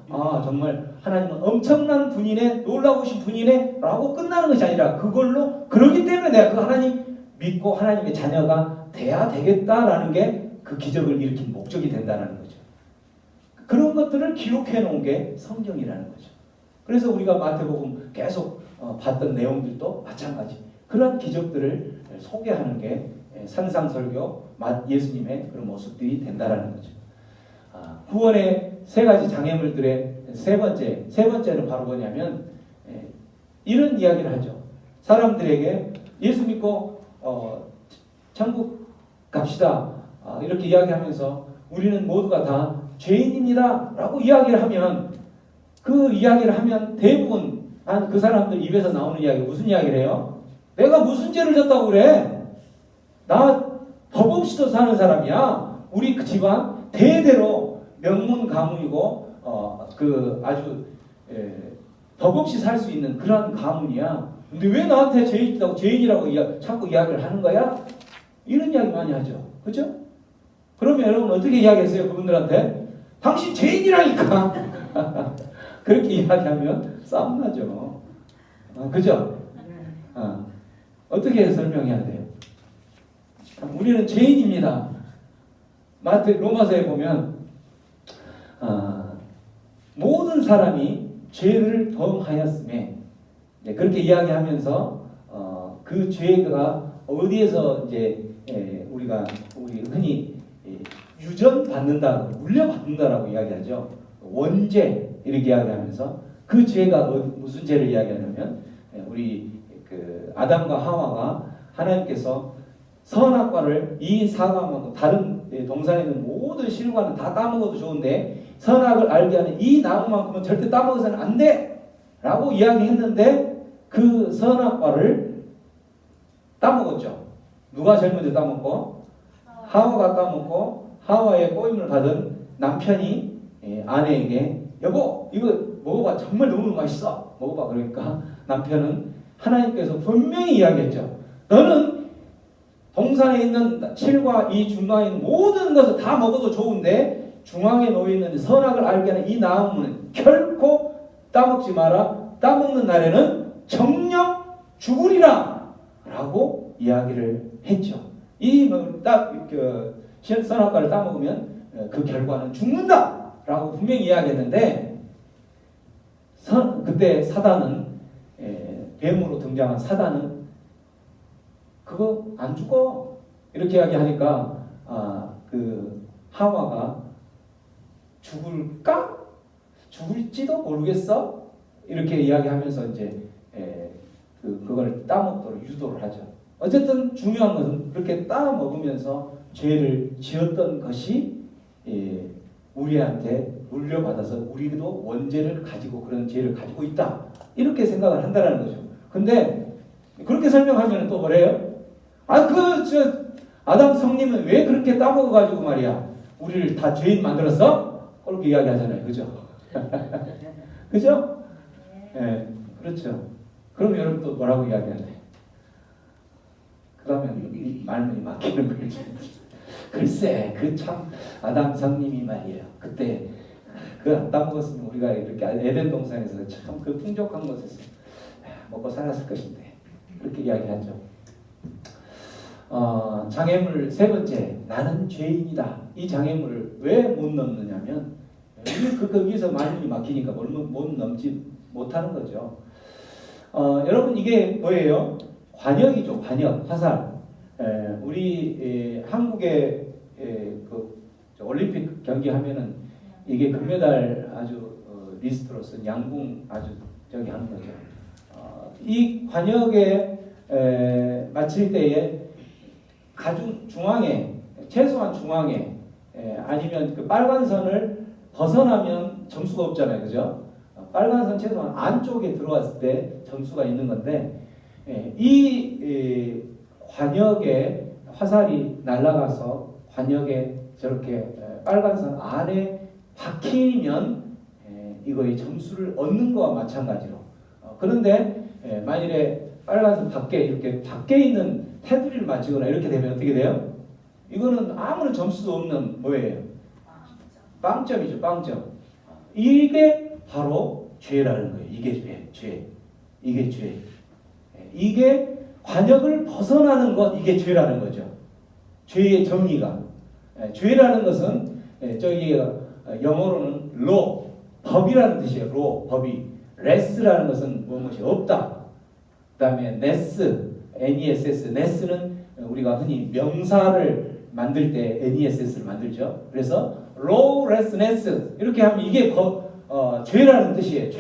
정말 하나님은 엄청난 분이네, 놀라우신 분이네 라고 끝나는 것이 아니라 그러기 때문에 내가 그 하나님 믿고 하나님의 자녀가 돼야 되겠다라는 게 그 기적을 일으킨 목적이 된다는 거죠. 그런 것들을 기록해 놓은 게 성경이라는 거죠. 그래서 우리가 마태복음 계속 봤던 내용들도 마찬가지. 그런 기적들을 소개하는 게 산상설교 예수님의 그런 모습들이 된다라는 거죠. 구원의 세 가지 장애물들의 세 번째는 바로 뭐냐면 이런 이야기를 하죠. 사람들에게 예수 믿고 천국 갑시다 이렇게 이야기하면서 우리는 모두가 다 죄인입니다 라고 이야기를 하면 그 이야기를 하면 대부분 그 사람들 입에서 나오는 이야기 무슨 이야기를 해요? 내가 무슨 죄를 졌다고 그래? 나 법 없이도 사는 사람이야. 우리 그 집안 대대로 명문 가문이고 그 아주 법 없이 살 수 있는 그런 가문이야. 근데 왜 나한테 죄인이라고 자꾸 이야기를 하는 거야? 이런 이야기 많이 하죠. 그죠? 그러면 여러분 어떻게 이야기했어요? 그분들한테? 당신 죄인이라니까. 그렇게 이야기하면 싸움 나죠. 그죠? 어떻게 설명해야 돼요? 우리는 죄인입니다. 로마서에 보면 모든 사람이 죄를 범하였음에 그렇게 이야기하면서 그 죄가 어디에서 이제 우리 흔히 유전받는다, 물려받는다라고 이야기하죠. 원죄 이렇게 이야기하면서 그 죄가 무슨 죄를 이야기하냐면 우리 그 아담과 하와가 하나님께서 선악과를 이 사과하고 다른 동산에 있는 모든 실과는 다 따먹어도 좋은데 선악을 알게 하는 이 나무만큼은 절대 따먹어서는 안 돼! 라고 이야기했는데 그 선악과를 따먹었죠. 누가 제일 먼저 따먹고? 하와가 따먹고 하와의 꼬임을 받은 남편이 아내에게 여보 이거 먹어봐 정말 너무 맛있어 먹어봐. 그러니까 남편은 하나님께서 분명히 이야기했죠. 너는 동산에 있는 실과 이 중앙에 있는 모든 것을 다 먹어도 좋은데 중앙에 놓여있는 선악을 알게 하는 이 나무는 결코 따먹지 마라. 따먹는 날에는 정녕 죽으리라 라고 이야기를 했죠. 선악과를 따먹으면 그 결과는 죽는다 라고 분명히 이야기했는데 그때 사단은 뱀으로 등장한 사단은 그거 안 죽어 이렇게 이야기하니까 그 하와가 죽을까? 죽을지도 모르겠어? 이렇게 이야기하면서 이제 그걸 따먹도록 유도를 하죠. 어쨌든 중요한 것은 그렇게 따먹으면서 죄를 지었던 것이 우리한테 물려받아서 우리도 원죄를 가지고 그런 죄를 가지고 있다 이렇게 생각을 한다는 거죠. 근데 그렇게 설명하면 또 뭐래요? 아담 성님은 왜 그렇게 따먹어가지고 말이야 우리를 다 죄인 만들었어? 그렇게 이야기하잖아요. 그죠? 그죠? 그렇죠. 그럼 여러분 또 뭐라고 이야기해야 돼? 그러면 이 말문이 막히는 거지. 글쎄 그 참 아담 성님이 말이에요. 그때 그 안 따먹었으면 우리가 이렇게 에덴 동산에서 참 그 풍족한 곳에서 먹고 살았을 것인데 그렇게 이야기하죠. 장애물 세 번째 나는 죄인이다. 이 장애물을 왜 못 넘느냐면 거기서 말문이 막히니까 못 넘지 못하는 거죠. 여러분 이게 뭐예요? 관역이죠. 관역, 화살. 우리 한국의 그 올림픽 경기 하면은 이게 금메달 아주 리스트로서 양궁 아주 저기 하는 거죠. 이 관역에 맞힐 때에 가중 중앙에 최소한 중앙에 아니면 그 빨간 선을 벗어나면 점수가 없잖아요, 그죠? 빨간 선 최소한 안쪽에 들어왔을 때 점수가 있는 건데 이 관역에 화살이 날아가서 관역에 저렇게 빨간 선 안에 박히면 이거의 점수를 얻는 거와 마찬가지로 그런데 만일에 빨간 선 밖에 이렇게 밖에 있는 테두리를 맞추거나 이렇게 되면 어떻게 돼요? 이거는 아무런 점수도 없는 뭐예요? 빵점이죠, 빵점. 이게 바로 죄라는 거예요. 이게 죄. 이게 죄. 이게 관역을 벗어나는 것, 이게 죄라는 거죠. 죄의 정의가. 죄라는 것은 저기 영어로는 law, 법이라는 뜻이에요. law, 법이. less라는 것은 무엇이 없다. 그 다음에 ness, ness는 우리가 흔히 명사를 만들 때 ness를 만들죠. 그래서 lawlessness 이렇게 하면 이게 죄라는 뜻이에요.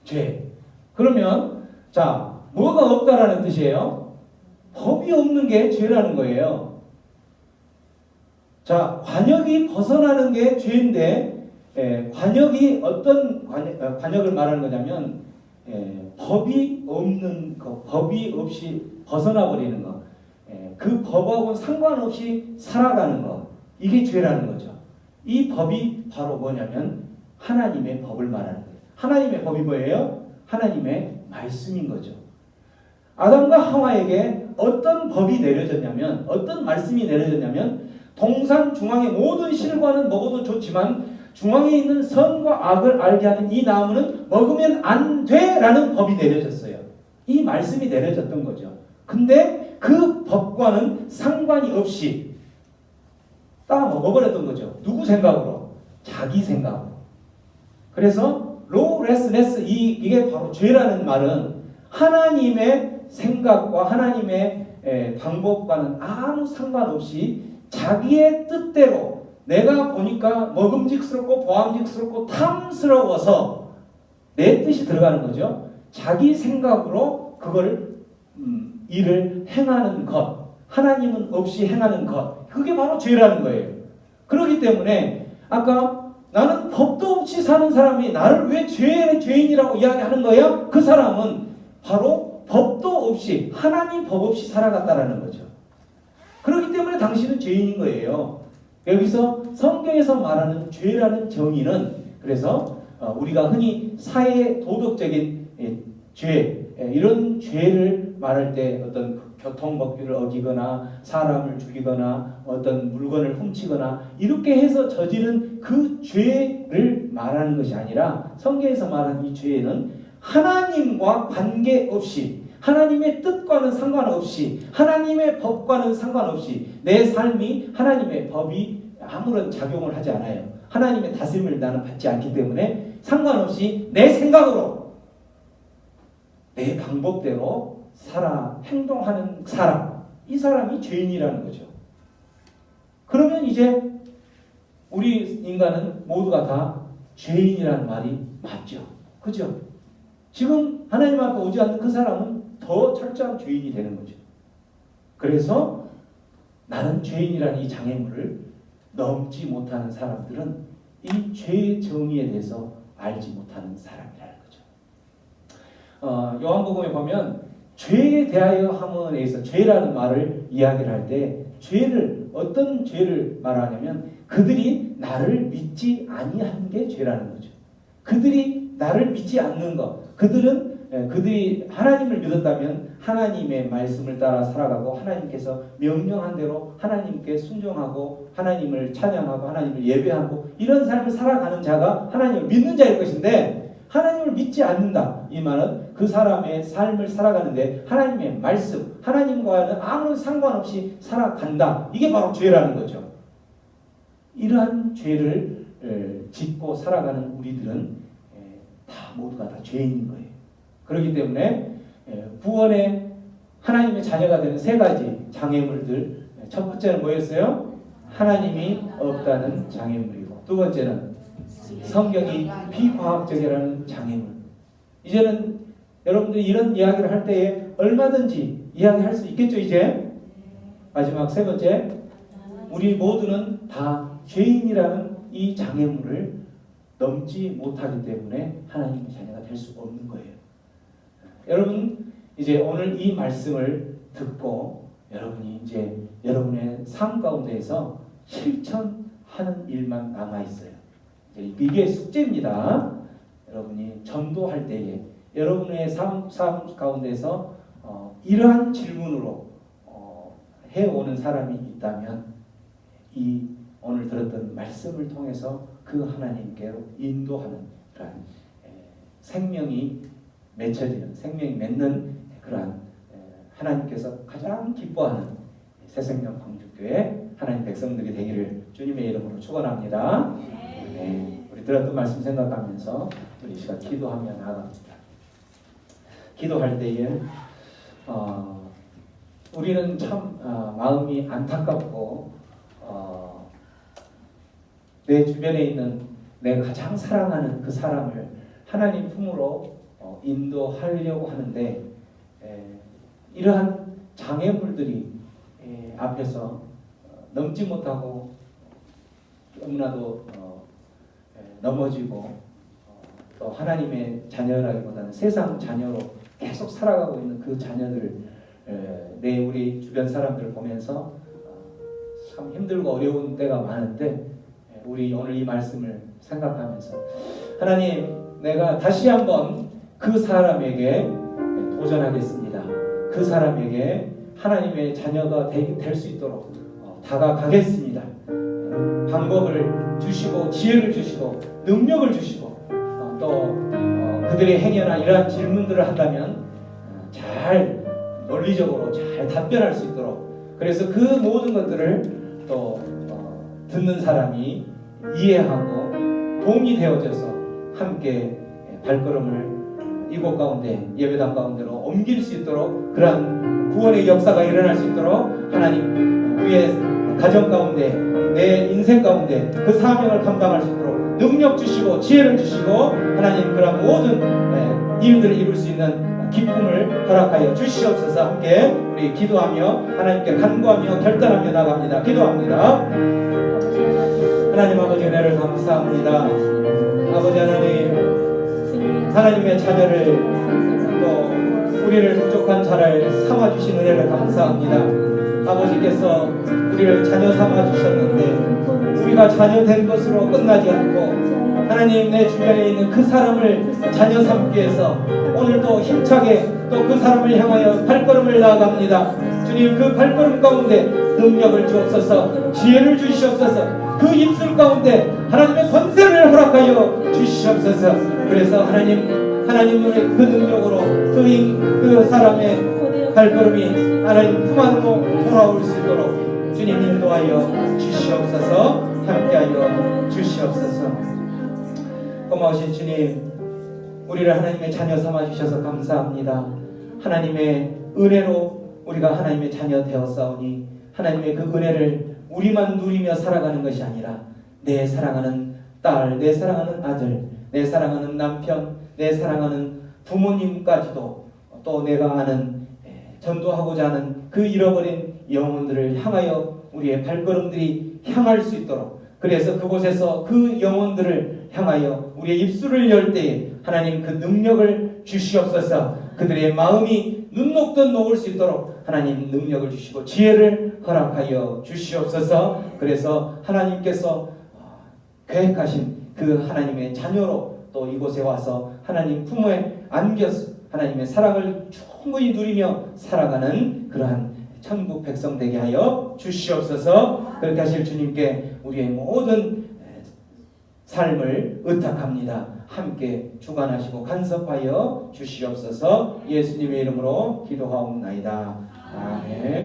죄. 그러면 자 뭐가 없다라는 뜻이에요? 법이 없는 게 죄라는 거예요. 자 관역이 벗어나는 게 죄인데 관역이 어떤 관역을 말하는 거냐면 법이 없는 거, 법이 없이 벗어나 버리는 거, 그 법하고는 상관없이 살아가는 거, 이게 죄라는 거죠. 이 법이 바로 뭐냐면 하나님의 법을 말하는 거예요. 하나님의 법이 뭐예요? 하나님의 말씀인 거죠. 아담과 하와에게 어떤 법이 내려졌냐면, 어떤 말씀이 내려졌냐면, 동산 중앙의 모든 실과는 먹어도 좋지만 중앙에 있는 선과 악을 알게 하는 이 나무는 먹으면 안 돼라는 법이 내려졌어요. 이 말씀이 내려졌던 거죠. 근데 그 법과는 상관이 없이 따 먹어버렸던 거죠. 누구 생각으로? 자기 생각으로. 그래서 lawlessness 이게 바로 죄라는 말은 하나님의 생각과 하나님의 방법과는 아무 상관없이 자기의 뜻대로 내가 보니까 먹음직스럽고 보암직스럽고 탐스러워서 내 뜻이 들어가는 거죠. 자기 생각으로 그걸 일을 행하는 것, 하나님은 없이 행하는 것, 그게 바로 죄라는 거예요. 그렇기 때문에 아까 나는 법도 없이 사는 사람이 나를 왜 죄인이라고 이야기하는 거야? 그 사람은 바로 법도 없이 하나님 법 없이 살아갔다라는 거죠. 그렇기 때문에 당신은 죄인인 거예요. 여기서 성경에서 말하는 죄라는 정의는 그래서 우리가 흔히 사회 도덕적인 죄 이런 죄를 말할 때 어떤 교통법규를 어기거나 사람을 죽이거나 어떤 물건을 훔치거나 이렇게 해서 저지른 그 죄를 말하는 것이 아니라 성경에서 말하는 이 죄는 하나님과 관계없이 하나님의 뜻과는 상관없이 하나님의 법과는 상관없이 내 삶이 하나님의 법이 아무런 작용을 하지 않아요. 하나님의 다스림을 나는 받지 않기 때문에 상관없이 내 생각으로 내 방법대로 행동하는 사람, 이 사람이 죄인이라는 거죠. 그러면 이제 우리 인간은 모두가 다 죄인이라는 말이 맞죠. 그죠? 지금 하나님 앞에 오지 않는 그 사람은 더 철저한 죄인이 되는 거죠. 그래서 나는 죄인이라는 이 장애물을 넘지 못하는 사람들은 이 죄의 정의에 대해서 알지 못하는 사람이라는 거죠. 요한복음에 보면 죄에 대하여 함에 대해서 죄라는 말을 이야기를 할 때 죄를 어떤 죄를 말하냐면 그들이 나를 믿지 아니한 게 죄라는 거죠. 그들이 나를 믿지 않는 것, 그들이 하나님을 믿었다면 하나님의 말씀을 따라 살아가고 하나님께서 명령한 대로 하나님께 순종하고 하나님을 찬양하고 하나님을 예배하고 이런 삶을 살아가는 자가 하나님을 믿는 자일 것인데 하나님을 믿지 않는다. 이 말은 그 사람의 삶을 살아가는데 하나님의 말씀, 하나님과는 아무런 상관없이 살아간다. 이게 바로 죄라는 거죠. 이러한 죄를 짓고 살아가는 우리들은 다 모두가 다 죄인인 거예요. 그렇기 때문에 구원의 하나님의 자녀가 되는 세 가지 장애물들, 첫 번째는 뭐였어요? 하나님이 없다는 장애물이고, 두 번째는 성경이 비과학적이라는 장애물. 이제는 여러분들이 이런 이야기를 할 때에 얼마든지 이야기할 수 있겠죠. 이제 마지막 세 번째, 우리 모두는 다 죄인이라는 이 장애물을 넘지 못하기 때문에 하나님의 자녀가 될 수 없는 거예요. 여러분, 이제 오늘 이 말씀을 듣고 여러분이 이제 여러분의 삶 가운데에서 실천하는 일만 남아 있어요. 이게 숙제입니다. 여러분이 전도할 때에 여러분의 삶 가운데서 이러한 질문으로 해오는 사람이 있다면 이 오늘 들었던 말씀을 통해서 그 하나님께로 인도하는 그러한 생명이 맺혀지는, 생명이 맺는 그러한 하나님께서 가장 기뻐하는 새생명 광주교회 하나님 백성들이 되기를 주님의 이름으로 축원합니다. 네, 우리 들었던 말씀 생각하면서 우리 이 시간 기도하며 나아갑니다. 기도할 때에 우리는 참 마음이 안타깝고 내 주변에 있는 내가 가장 사랑하는 그 사람을 하나님 품으로 인도하려고 하는데 이러한 장애물들이 앞에서 넘지 못하고 너무나도 넘어지고 또 하나님의 자녀라기보다는 세상 자녀로 계속 살아가고 있는 그 자녀들을 우리 주변 사람들을 보면서 참 힘들고 어려운 때가 많은데 우리 오늘 이 말씀을 생각하면서 하나님, 내가 다시 한번 그 사람에게 도전하겠습니다. 그 사람에게 하나님의 자녀가 될 수 있도록 다가가겠습니다. 방법을 주시고 지혜를 주시고 능력을 주시고 또 그들의 행여나 이러한 질문들을 한다면 잘 논리적으로 잘 답변할 수 있도록, 그래서 그 모든 것들을 또 듣는 사람이 이해하고 도움이 되어져서 함께 발걸음을 이곳 가운데 예배당 가운데로 옮길 수 있도록, 그러한 구원의 역사가 일어날 수 있도록 하나님 우리의 가정 가운데 내 인생 가운데 그 사명을 감당할 수 있도록 능력 주시고 지혜를 주시고 하나님 그런 모든 일들을 이룰 수 있는 기쁨을 허락하여 주시옵소서. 함께 우리 기도하며 하나님께 간구하며 결단하며 나갑니다. 기도합니다. 하나님 아버지 은혜를 감사합니다. 아버지 하나님, 하나님의 자녀를 또 우리를 부족한 자를 삼아주신 은혜를 감사합니다. 아버지께서 우리를 자녀 삼아주셨는데 우리가 자녀 된 것으로 끝나지 않고 하나님 내 주변에 있는 그 사람을 자녀 삼기 위해서 오늘도 힘차게 또 그 사람을 향하여 발걸음을 나아갑니다. 주님, 그 발걸음 가운데 능력을 주옵소서, 지혜를 주시옵소서, 그 입술 가운데 하나님의 권세를 허락하여 주시옵소서. 그래서 하나님의 그 능력으로 그 사람의 발걸음이 하나님 품 안으로 돌아올 수 있도록 주님 인도하여 주시옵소서. 함께하여 주시옵소서. 고마우신 주님, 우리를 하나님의 자녀 삼아주셔서 감사합니다. 하나님의 은혜로 우리가 하나님의 자녀 되었사오니 하나님의 그 은혜를 우리만 누리며 살아가는 것이 아니라 내 사랑하는 딸, 내 사랑하는 아들, 내 사랑하는 남편, 내 사랑하는 부모님까지도 또 내가 아는 전도하고자 하는 그 잃어버린 영혼들을 향하여 우리의 발걸음들이 향할 수 있도록, 그래서 그곳에서 그 영혼들을 향하여 우리의 입술을 열 때에 하나님 그 능력을 주시옵소서. 그들의 마음이 눈 녹듯 녹을 수 있도록 하나님 능력을 주시고 지혜를 허락하여 주시옵소서. 그래서 하나님께서 계획하신 그 하나님의 자녀로 또 이곳에 와서 하나님 품에 안겨서 하나님의 사랑을 충분히 누리며 살아가는 그러한 천국 백성 되게 하여 주시옵소서. 그렇게 하실 주님께 우리의 모든 삶을 의탁합니다. 함께 주관하시고 간섭하여 주시옵소서. 예수님의 이름으로 기도하옵나이다. 아멘.